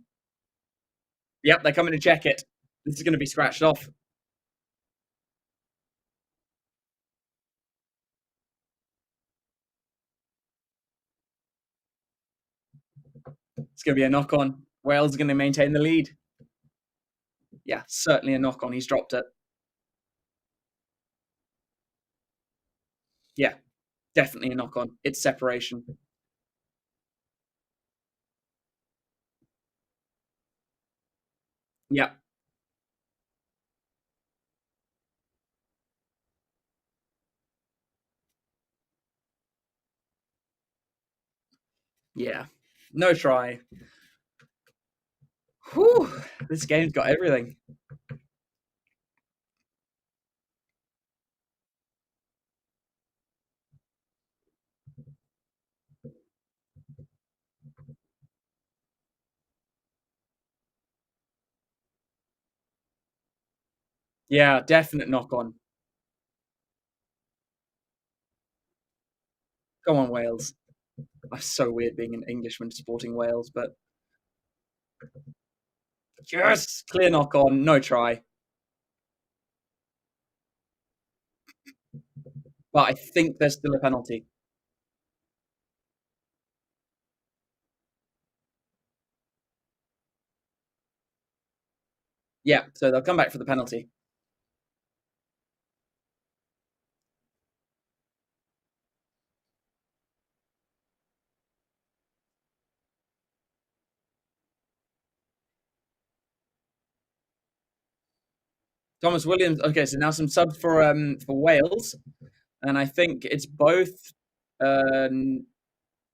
Speaker 1: Yep, they're coming to check it. This is going to be scratched off. It's going to be a knock on. Wales are going to maintain the lead. Yeah, certainly a knock on. He's dropped it. Yeah, definitely a knock on. It's separation. Yeah. Yeah. No try. Whew. This game's got everything. Yeah, definite knock on. Come on, Wales. That's so weird being an Englishman supporting Wales, but yes, clear knock on, no try. But I think there's still a penalty. Yeah, so they'll come back for the penalty. Thomas Williams. Okay, so now some subs for Wales, and I think it's both 9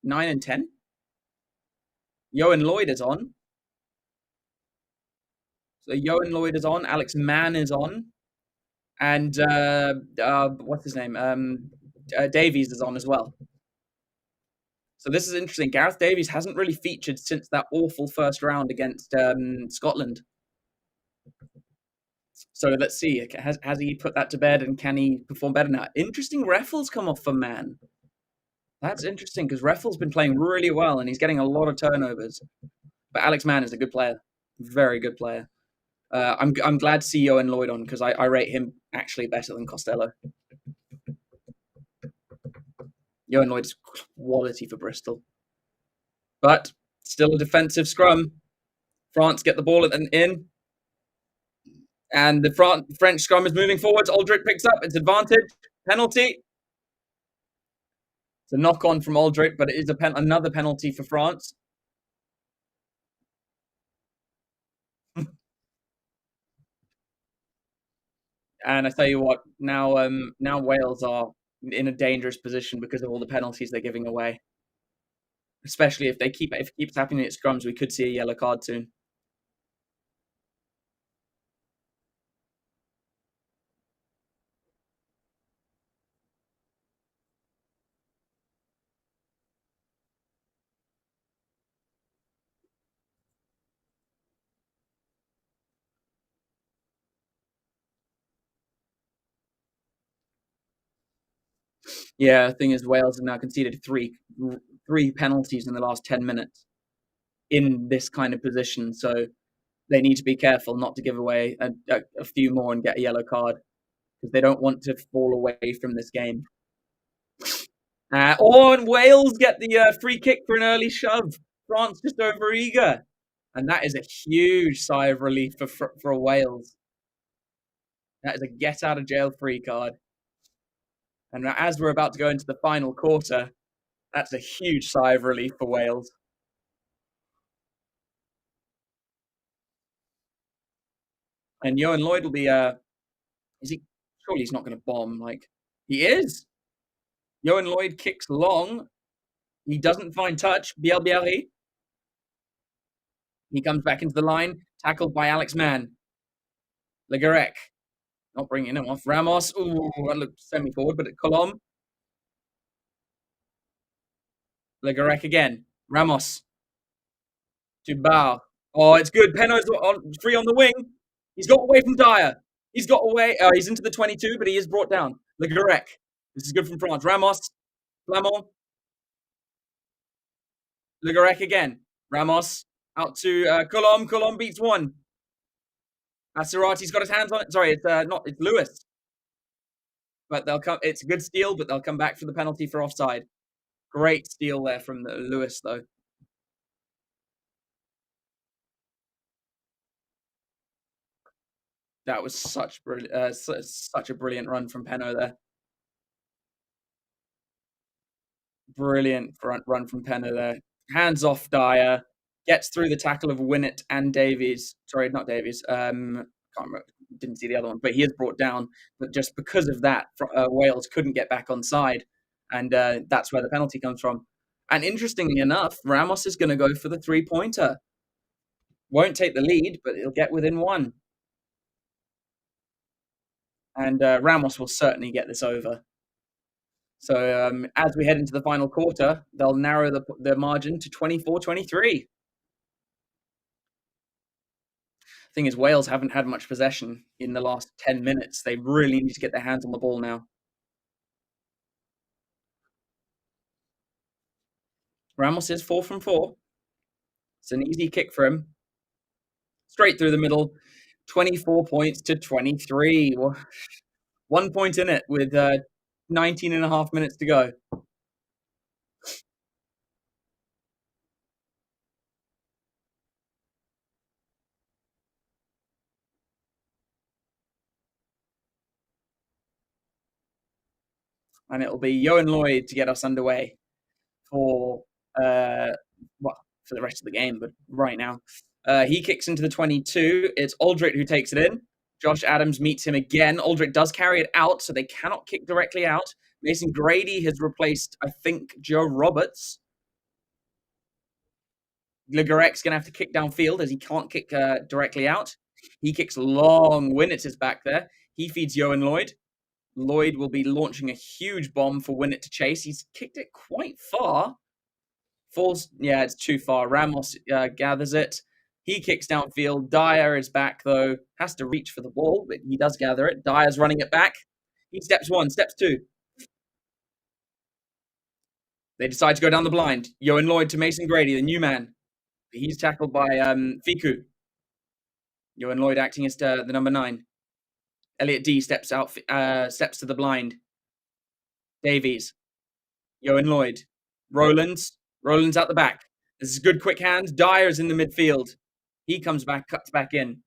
Speaker 1: and 10. Ioan Lloyd is on. So Ioan Lloyd is on. Alex Mann is on, and what's his name? Davies is on as well. So this is interesting. Gareth Davies hasn't really featured since that awful first round against Scotland. So let's see. Has he put that to bed, and can he perform better now? Interesting Raffles come off for Mann. That's interesting because Raffles been playing really well and he's getting a lot of turnovers. But Alex Mann is a good player, very good player. I'm glad to see Ioan Lloyd on because I rate him actually better than Costello. Ioan Lloyd is quality for Bristol, but still a defensive scrum. France get the ball in. And the French scrum is moving forwards. Aldrich picks up. It's advantage. Penalty. It's a knock-on from Aldrich, but it is another penalty for France. And I tell you what, now Wales are in a dangerous position because of all the penalties they're giving away. Especially if it keeps happening at scrums, we could see a yellow card soon. Yeah, the thing is, Wales have now conceded three penalties in the last 10 minutes in this kind of position, so they need to be careful not to give away a few more and get a yellow card because they don't want to fall away from this game. And Wales get the free kick for an early shove. France just over eager, and that is a huge sigh of relief for Wales. That is a get out of jail free card. And as we're about to go into the final quarter, that's a huge sigh of relief for Wales. And Johan Lloyd will be is he surely he's not gonna bomb, like he is. Johan Lloyd kicks long. He doesn't find touch. Bielbiarri. He comes back into the line, tackled by Alex Mann. Le Garec. Not bringing him off. Ramos. Ooh, that looked semi-forward, but at Colom. Le Garec again. Ramos. To Bar. Oh, it's good. Penno's free on the wing. He's got away from Dyer. He's got away. He's into the 22, but he is brought down. Le Garec. This is good from France. Ramos. Flamand. Le Garec again. Ramos. Out to Colom. Colom beats one. Maserati's got his hands on it. Sorry, it's Lewis. But they'll come. It's a good steal, but they'll come back for the penalty for offside. Great steal there from Lewis, though. That was such a brilliant run from Penno there. Brilliant run from Penno there. Hands off Dyer. Gets through the tackle of Winnett and Davies. Sorry, not Davies. Can't remember. Didn't see the other one, but he is brought down. But just because of that, Wales couldn't get back on side, and that's where the penalty comes from. And interestingly enough, Ramos is going to go for the 3-pointer. Won't take the lead, but he'll get within one. And Ramos will certainly get this over. So as we head into the final quarter, they'll narrow the margin to 24-23. Thing is, Wales haven't had much possession in the last 10 minutes. They really need to get their hands on the ball now. Ramos is 4 from 4. It's an easy kick for him. Straight through the middle. 24 points to 23. 1 point in it with 19 and a half minutes to go. And it'll be Johan Lloyd to get us underway for for the rest of the game, but right now. He kicks into the 22. It's Aldrich who takes it in. Josh Adams meets him again. Aldrich does carry it out, so they cannot kick directly out. Mason Grady has replaced, I think, Joe Roberts. Le Garec's going to have to kick downfield as he can't kick directly out. He kicks long. Winnett is back there. He feeds Johan Lloyd. Lloyd will be launching a huge bomb for Winnett to chase. He's kicked it quite far. Falls, yeah, it's too far. Ramos gathers it. He kicks downfield. Dyer is back, though. Has to reach for the ball, but he does gather it. Dyer's running it back. He steps one, steps two. They decide to go down the blind. Johan Lloyd to Mason Grady, the new man. He's tackled by Fiku. Johan Lloyd acting as the number 9. Elliot D steps out, steps to the blind. Davies. Johan Lloyd. Roland's out the back. This is good quick hands. Dyer's in the midfield. He comes back, cuts back in.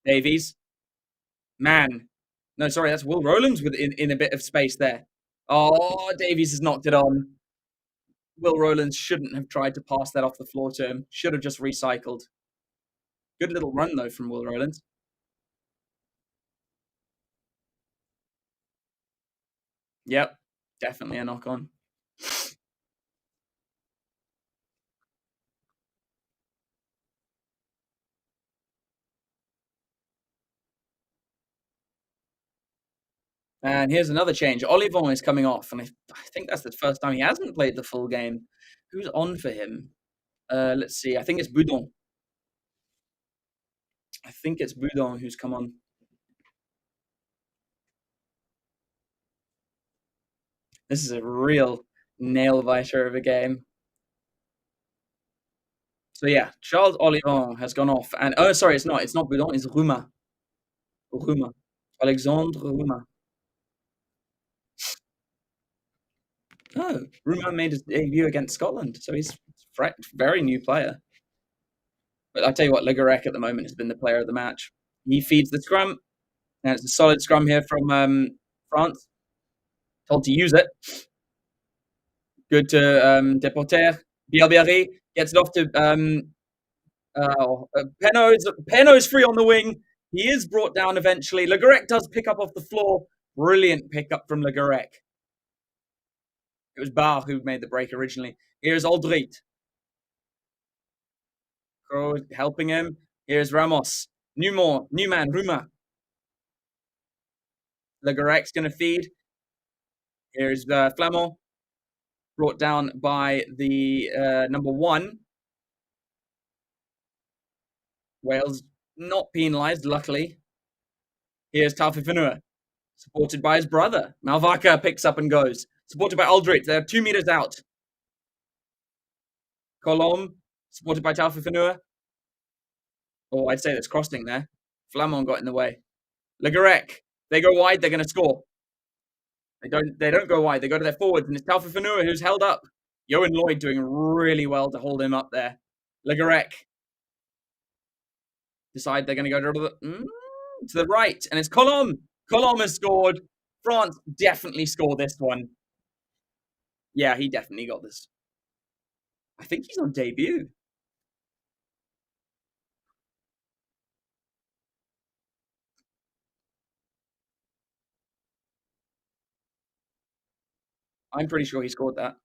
Speaker 1: Davies, man. No, sorry, that's Will Rowlands in a bit of space there. Oh, Davies has knocked it on. Will Rowlands shouldn't have tried to pass that off the floor to him. Should have just recycled. Good little run, though, from Will Rowlands. Yep, definitely a knock on. And here's another change. Olivon is coming off, and I think that's the first time he hasn't played the full game. Who's on for him? Let's see. I think it's Boudon. I think it's Boudon who's come on. This is a real nail biter of a game. So yeah, Charles Olivon has gone off, and oh, sorry, it's not. It's not Boudon. It's Ruma. Ruma. Alexandre Ruma. Oh, Ruma made his debut against Scotland, so he's a very new player. But I tell you what, Le Garec at the moment has been the player of the match. He feeds the scrum, and it's a solid scrum here from France. Told to use it. Good to Deporter. Bielbiaré gets it off to Penaud's free on the wing. He is brought down eventually. Le Garec does pick up off the floor. Brilliant pickup from Le Garec. It was Barr who made the break originally. Here's Aldrit. Crow helping him. Here's Ramos. New man, Ruma. Le Garec's going to feed. Here's Flamand. Brought down by the number 1. Wales not penalised, luckily. Here's Taufifenua, supported by his brother. Malvaka picks up and goes. Supported by Aldrit. They're 2 meters out. Colombe, supported by Taufifenua. Oh, I'd say that's crossing there. Flamand got in the way. Le Garec. They go wide, they're going to score. They don't go wide. They go to their forwards, and it's Taufifenua who's held up. Yohan Lloyd doing really well to hold him up there. Le Garec decide they're going to go to the right, and it's Colombe. Colombe has scored. France definitely scored this one. Yeah, he definitely got this. I think he's on debut. I'm pretty sure he scored that.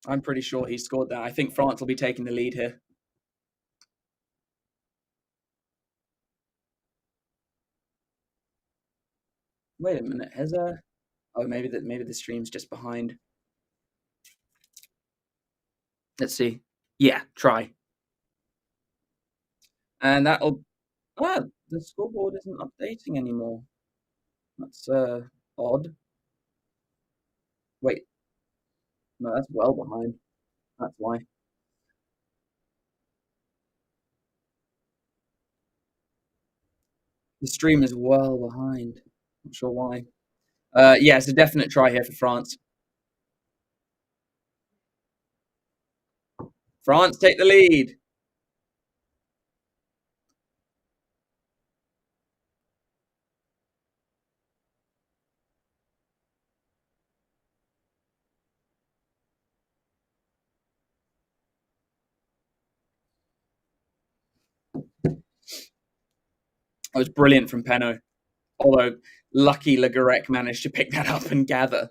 Speaker 1: I'm pretty sure he scored that. I think France will be taking the lead here. Wait a minute. Has oh, maybe the stream's just behind. Let's see. Yeah, try. And that'll the scoreboard isn't updating anymore. That's odd. Wait. No, that's well behind. That's why. The stream is well behind. Not sure why. Yeah, it's a definite try here for France. France take the lead. That was brilliant from Penaud. Although lucky Le Garec managed to pick that up and gather.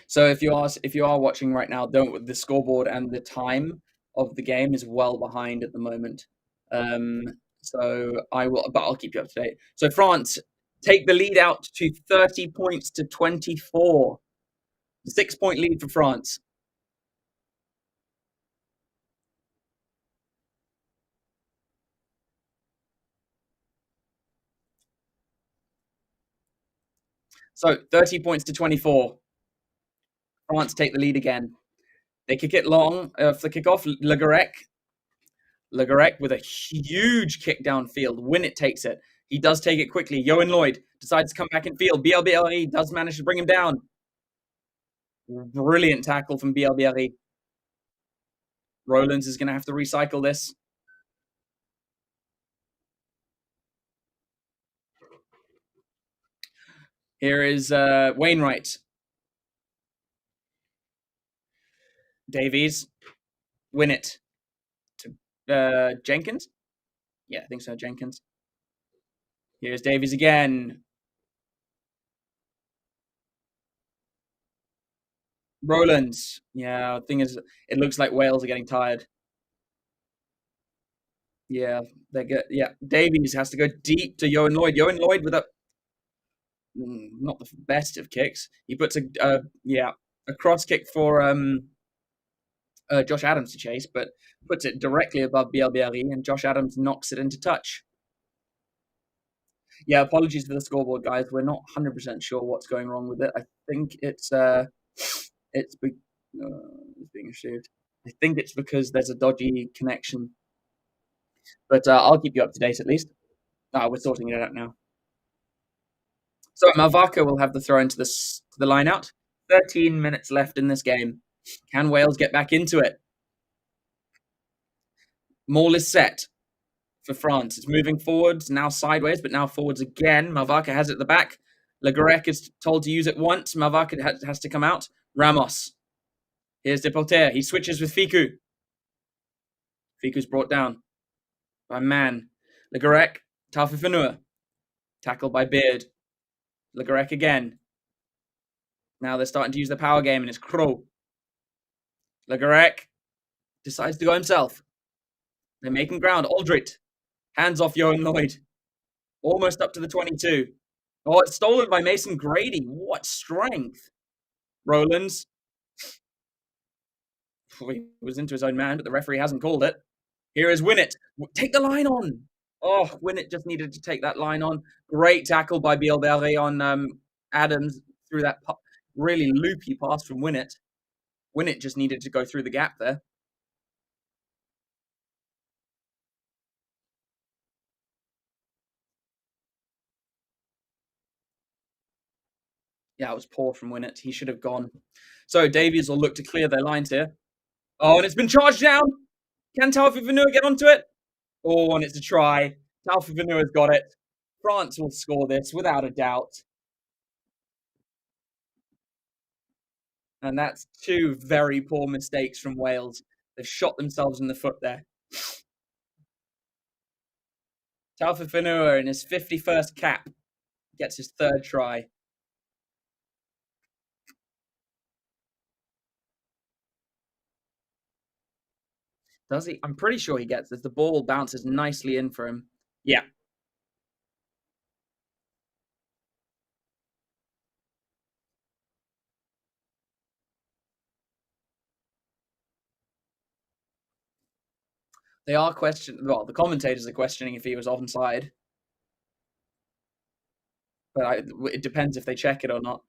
Speaker 1: So if you are watching right now, the scoreboard and the time of the game is well behind at the moment. So I'll keep you up to date. So France take the lead out to 30 points to 24. 6-point lead for France. So 30 points to 24. France take the lead again. They kick it long for the kickoff. Le Garec with a huge kick downfield. Winnett takes it. He does take it quickly. Yohan Lloyd decides to come back in field. BLBLE does manage to bring him down. Brilliant tackle from BLBLE. Rowlands is going to have to recycle this. Here is Wainwright. Davies. Win it to Jenkins. Yeah, I think so, Jenkins. Here's Davies again. Rowlands. Yeah, the thing is, it looks like Wales are getting tired. Yeah, they get. Yeah, Davies has to go deep to Yohan Lloyd. Yohan Lloyd with a not the best of kicks. He puts a cross kick for Josh Adams to chase, but puts it directly above BLBLE, and Josh Adams knocks it into touch. Yeah, apologies for the scoreboard, guys. We're not 100% sure what's going wrong with it. I think it's being assumed. I think it's because there's a dodgy connection, but I'll keep you up to date at least. We're sorting it out now. So Malvaca will have the throw into the line out. 13 minutes left in this game. Can Wales get back into it? Maul is set for France. It's moving forwards, now sideways, but now forwards again. Malvaca has it at the back. Legarec is told to use it once. Malvaca has to come out. Ramos. Here's Deporter. He switches with Fiku. Fiku's brought down by Man. Legarec. Taufifenua. Tackled by Beard. Legarec again. Now they're starting to use the power game, and it's Crow. Legarec decides to go himself. They're making ground. Aldrit. Hands off Yohan Lloyd. Almost up to the 22. Oh, it's stolen by Mason Grady. What strength. Rowlands. He was into his own man, but the referee hasn't called it. Here is Winnett. Take the line on. Oh, Winnett just needed to take that line on. Great tackle by Bielbarre on Adams through that really loopy pass from Winnett. Winnett just needed to go through the gap there. Yeah, it was poor from Winnett. He should have gone. So Davies will look to clear their lines here. Oh, and it's been charged down. Can Taufifenua get onto it? Oh, and it's a try. Taufifenua's got it. France will score this without a doubt. And that's two very poor mistakes from Wales. They've shot themselves in the foot there. Taufifenua in his 51st cap gets his third try. Does he? I'm pretty sure he gets this. The ball bounces nicely in for him. Yeah. They are questioning. Well, the commentators are questioning if he was onside. But it depends if they check it or not.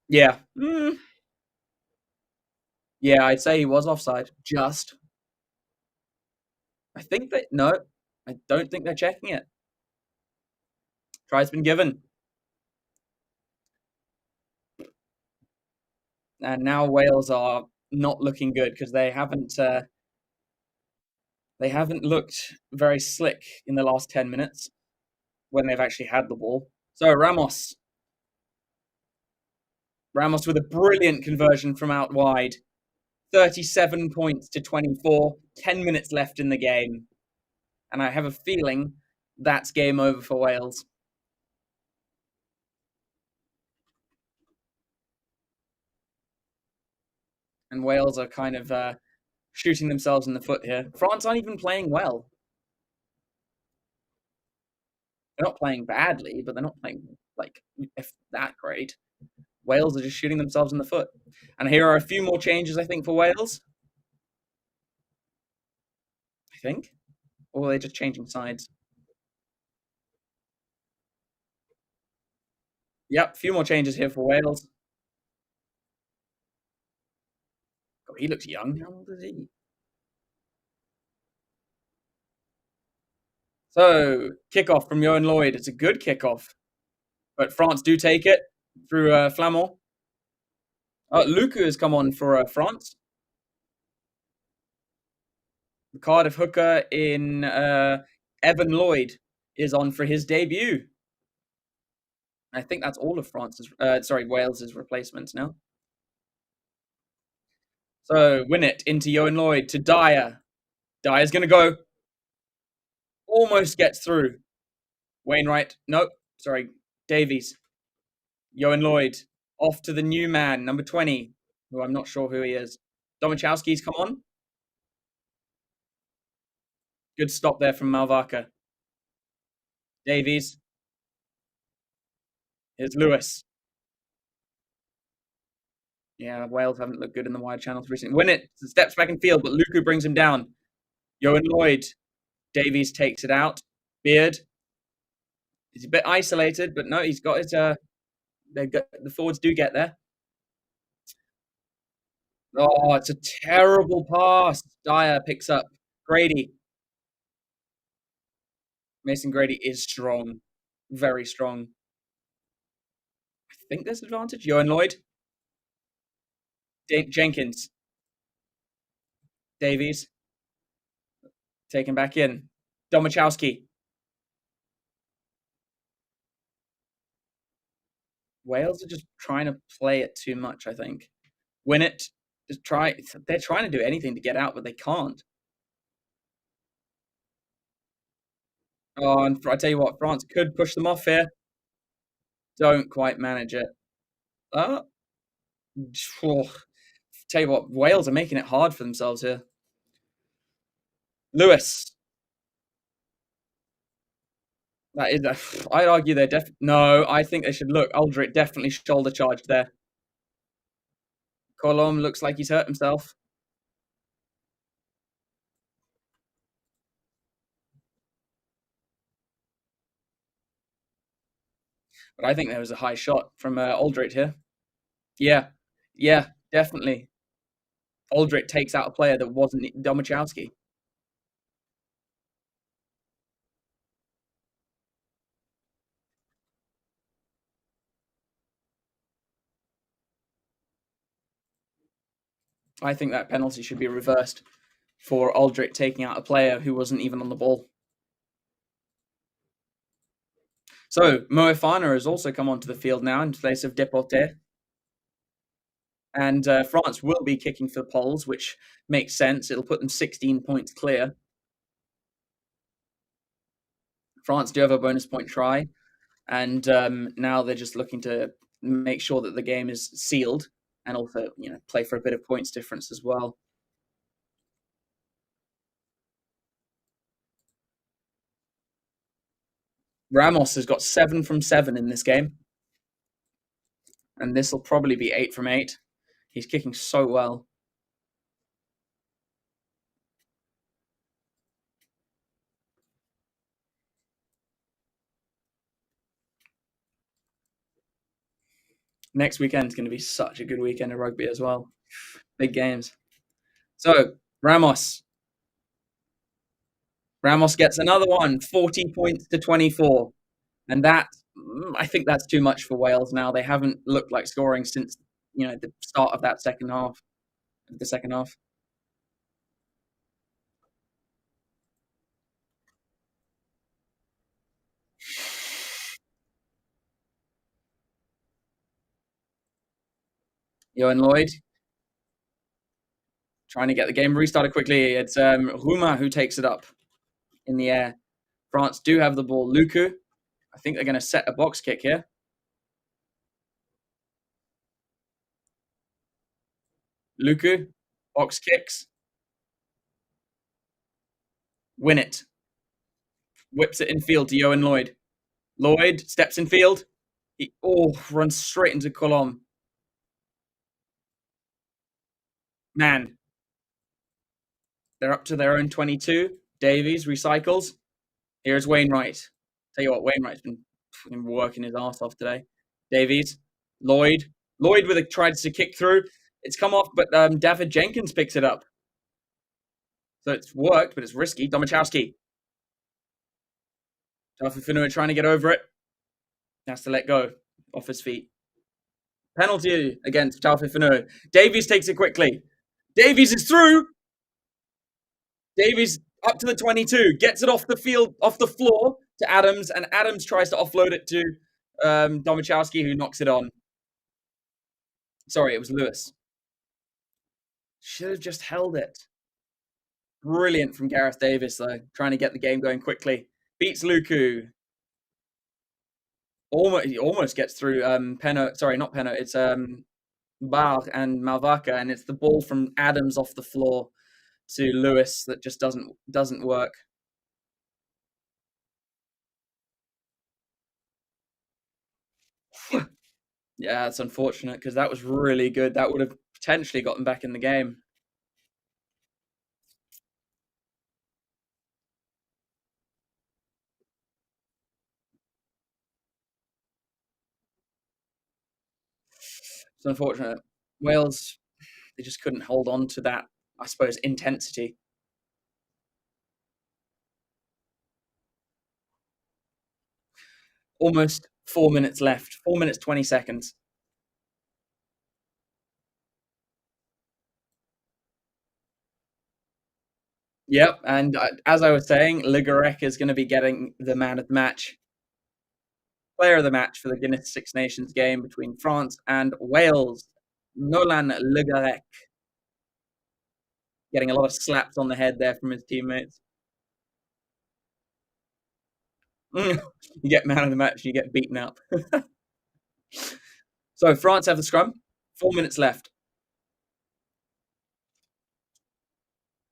Speaker 1: Yeah. Yeah, I'd say he was offside. Just. I think that. No, I don't think they're checking it. Try's been given. And now Wales are not looking good because they haven't looked very slick in the last 10 minutes when they've actually had the ball. So Ramos with a brilliant conversion from out wide. 37 points to 24, 10 minutes left in the game. And I have a feeling that's game over for Wales. And Wales are kind of shooting themselves in the foot here. France aren't even playing well. They're not playing badly, but they're not playing like if that great. Wales are just shooting themselves in the foot. And here are a few more changes, I think, for Wales. I think. Or are they just changing sides? Yep, a few more changes here for Wales. Oh, he looks young. How old is he? So, kickoff from Johan Lloyd. It's a good kickoff, but France do take it through Flamand. Luku has come on for France. The Cardiff hooker in Evan Lloyd is on for his debut. I think that's all of Wales's replacements now. So, win it into Johan Lloyd to Dyer. Dyer's going to go. Almost gets through. Wainwright. Nope. Sorry. Davies. Johan Lloyd. Off to the new man, number 20, who I'm not sure who he is. Domachowski's come on. Good stop there from Malvaka. Davies. Here's Lewis. Yeah, Wales haven't looked good in the wide channels recently. Win it. Steps back in field, but Luku brings him down. Johan Lloyd. Davies takes it out. Beard. He's a bit isolated, but no, he's got his. The forwards do get there. Oh, it's a terrible pass. Dyer picks up Grady. Mason Grady is strong. Very strong. I think there's advantage. Johan Lloyd. Jenkins. Davies. Taken back in. Domachowski. Wales are just trying to play it too much, I think. Win it. Just try. They're trying to do anything to get out, but they can't. Oh, and I tell you what, France could push them off here. Don't quite manage it. Oh, tell you what, Wales are making it hard for themselves here. Lewis. That is, I'd argue they're no, I think they should look. Aldrit definitely shoulder charged there. Colomb looks like he's hurt himself. But I think there was a high shot from Aldrit here. Yeah, definitely. Aldrit takes out a player that wasn't Domachowski. I think that penalty should be reversed for Aldrit taking out a player who wasn't even on the ball. So, Moefana has also come onto the field now in place of Deporté. And France will be kicking for the Poles, which makes sense. It'll put them 16 points clear. France do have a bonus point try. And now they're just looking to make sure that the game is sealed and also, play for a bit of points difference as well. Ramos has got 7 from 7 in this game. And this will probably be 8 from 8. He's kicking so well. Next weekend is going to be such a good weekend of rugby as well. Big games. So, Ramos gets another one, 40 points to 24. And I think that's too much for Wales now. They haven't looked like scoring since, the start of that second half. Johan Lloyd trying to get the game restarted quickly. It's Ruma who takes it up in the air. France do have the ball. Luku, I think they're going to set a box kick here. Luku, box kicks. Win it. Whips it in field to Johan Lloyd. Lloyd steps in field. He runs straight into Colomb. Man, they're up to their own 22. Davies recycles. Here's Wainwright. Tell you what, Wainwright's been working his ass off today. Davies, Lloyd tried to kick through. It's come off, but David Jenkins picks it up. So it's worked, but it's risky. Domachowski. Taufifenua trying to get over it. Has to let go off his feet. Penalty against Taufifenua. Davies takes it quickly. Davies is through. Davies up to the 22, gets it off the field, off the floor to Adams, and Adams tries to offload it to Domachowski, who knocks it on. Sorry, it was Lewis. Should have just held it. Brilliant from Gareth Davis, though, trying to get the game going quickly. Beats Luku. He almost gets through Peno. Sorry, not Peno. It's Bar and Malvaca, and it's the ball from Adams off the floor to Lewis that just doesn't work. Yeah, it's unfortunate because that was really good. That would have potentially gotten back in the game. It's unfortunate. Wales, they just couldn't hold on to that, I suppose, intensity. Almost 4 minutes left. 4 minutes, 20 seconds. Yep, and as I was saying, Ligorek is going to be getting the man of the match. Player of the match for the Guinness Six Nations game between France and Wales. Nolan Ligorek. Getting a lot of slaps on the head there from his teammates. You get man of the match, you get beaten up. So France have the scrum. 4 minutes left.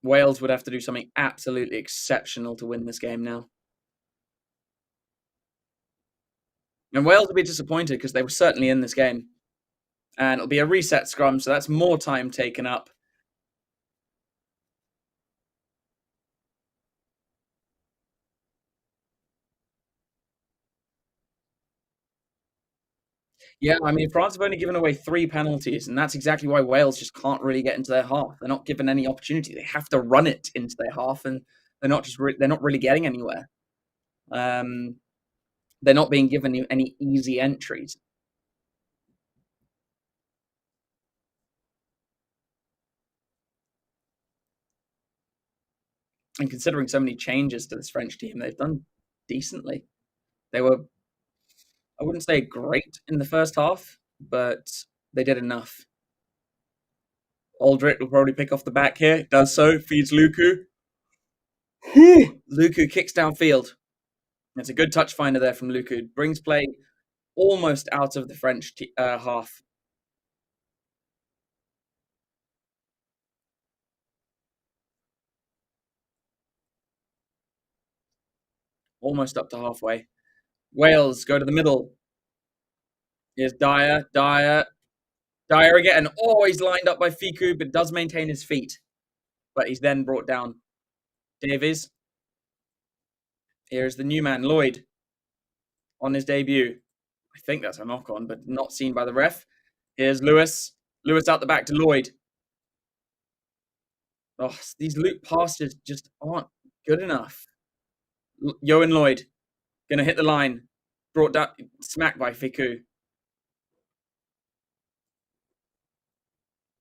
Speaker 1: Wales would have to do something absolutely exceptional to win this game now. And Wales will be disappointed because they were certainly in this game. And it'll be a reset scrum, so that's more time taken up. Yeah, I mean, France have only given away 3 penalties, and that's exactly why Wales just can't really get into their half. They're not given any opportunity. They have to run it into their half, and they're not really getting anywhere. They're not being given any easy entries. And considering so many changes to this French team, they've done decently. They were, I wouldn't say great in the first half, but they did enough. Aldrit will probably pick off the back here. Does so, feeds Luku. Luku kicks downfield. It's a good touch finder there from Luku. Brings play almost out of the French half. Almost up to halfway. Wales go to the middle. Here's Dyer. Dyer again. Oh, he's lined up by Fiku, but does maintain his feet. But he's then brought down. Davies. Here's the new man, Lloyd, on his debut. I think that's a knock-on, but not seen by the ref. Here's Lewis. Lewis out the back to Lloyd. Oh, these loop passes just aren't good enough. Yohan Lloyd going to hit the line. Brought down, smacked by Fiku.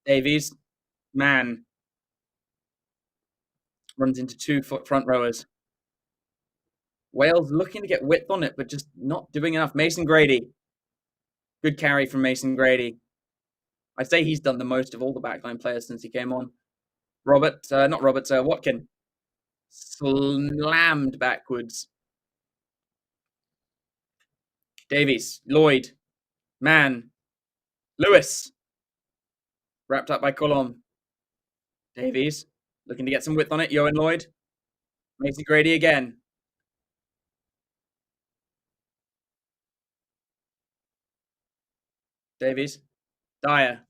Speaker 1: Davies, man, runs into 2 front rowers. Wales looking to get width on it, but just not doing enough. Mason Grady. Good carry from Mason Grady. I'd say he's done the most of all the backline players since he came on. Watkin. Slammed backwards. Davies, Lloyd, man, Lewis. Wrapped up by Colom. Davies, looking to get some width on it. Yohan Lloyd. Mason Grady again. Davies. Dyer.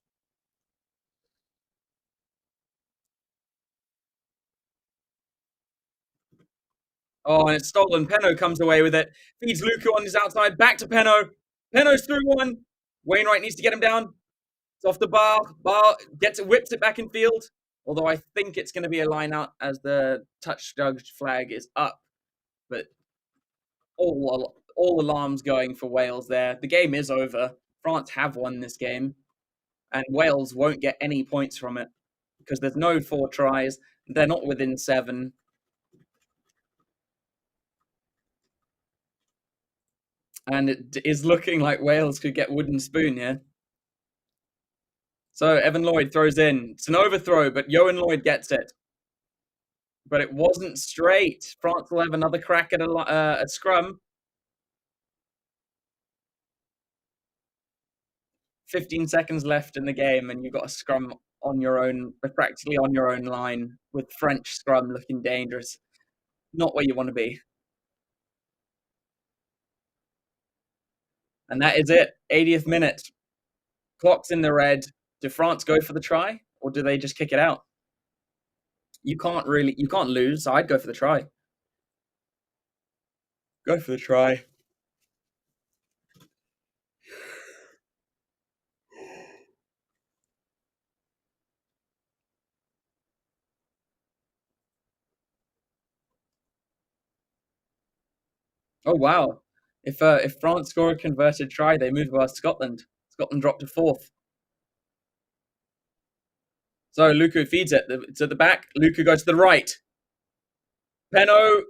Speaker 1: Oh, and it's stolen. Peno comes away with it. Feeds Luku on his outside. Back to Peno. Peno's through one. Wainwright needs to get him down. It's off the bar. Bar gets it, whips it back in field. Although I think it's going to be a line out as the touch judge flag is up. But all alarms going for Wales there. The game is over. France have won this game, and Wales won't get any points from it because there's no 4 tries. They're not within 7. And it is looking like Wales could get wooden spoon here. So Evan Lloyd throws in. It's an overthrow, but Johan Lloyd gets it. But it wasn't straight. France will have another crack at a scrum. 15 seconds left in the game, and you've got a scrum on your own, practically on your own line, with French scrum looking dangerous. Not where you want to be. And that is it. 80th minute. Clock's in the red. Do France go for the try, or do they just kick it out? You can't lose. So I'd go for the try. Go for the try. Oh wow! If France score a converted try, they move past Scotland. Scotland drop to 4th. So Luku feeds it to the back. Luku goes to the right. Penaud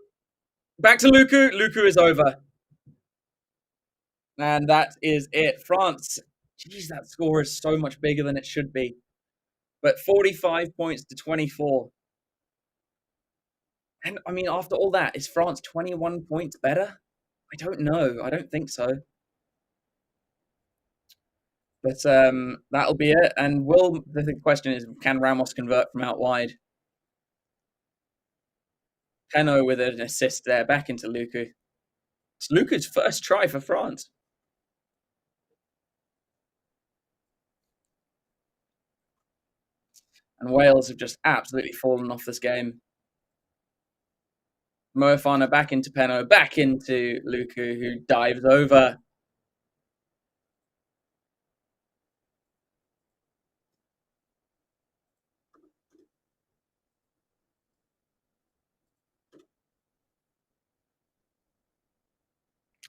Speaker 1: back to Luku. Luku is over. And that is it. France. Jeez, that score is so much bigger than it should be. But 45 points to 24. And I mean, after all that, is France 21 points better? I don't know. I don't think so. But that'll be it. And the question is, can Ramos convert from out wide? Penaud with an assist there, back into Luku. It's Luku's first try for France. And Wales have just absolutely fallen off this game. Moefana back into Penaud, back into Luku, who dives over.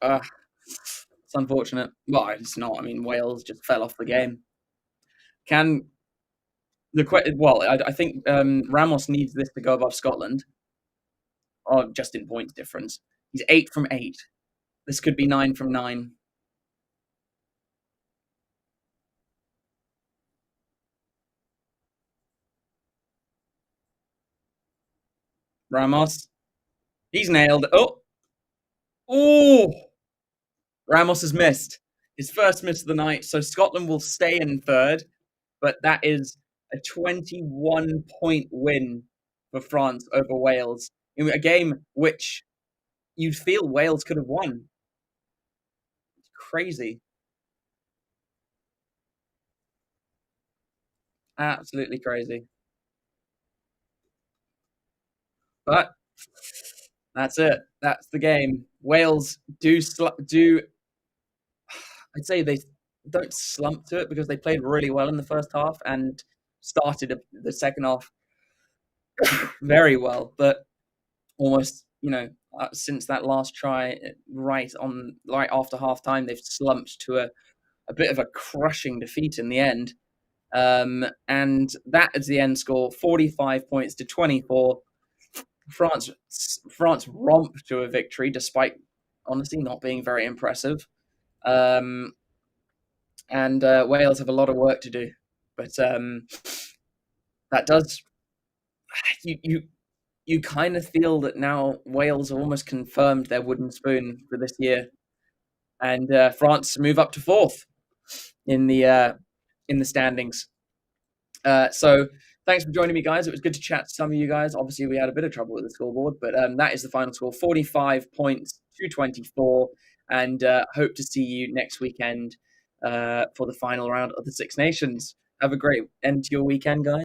Speaker 1: It's unfortunate. Well, it's not. I mean, Wales just fell off the game. I think Ramos needs this to go above Scotland, or just in points difference. He's 8 from 8. This could be 9 from 9. Ramos, he's nailed. Oh, Ramos has missed his first miss of the night. So Scotland will stay in 3rd, but that is a 21-point win for France over Wales in a game which you'd feel Wales could have won. It's crazy. Absolutely crazy. But that's it. That's the game. Wales do I'd say they don't slump to it because they played really well in the first half and started the second half very well, but almost, since that last try right after half time, they've slumped to a bit of a crushing defeat in the end. And that is the end score, 45 points to 24. France romp to a victory despite honestly not being very impressive. And Wales have a lot of work to do, but that does you kind of feel that now Wales have almost confirmed their wooden spoon for this year, and France move up to 4th in the standings. So thanks for joining me, guys. It was good to chat to some of you guys. Obviously, we had a bit of trouble with the scoreboard, but that is the final score: 45 points to 24. And hope to see you next weekend for the final round of the Six Nations. Have a great end to your weekend, guys.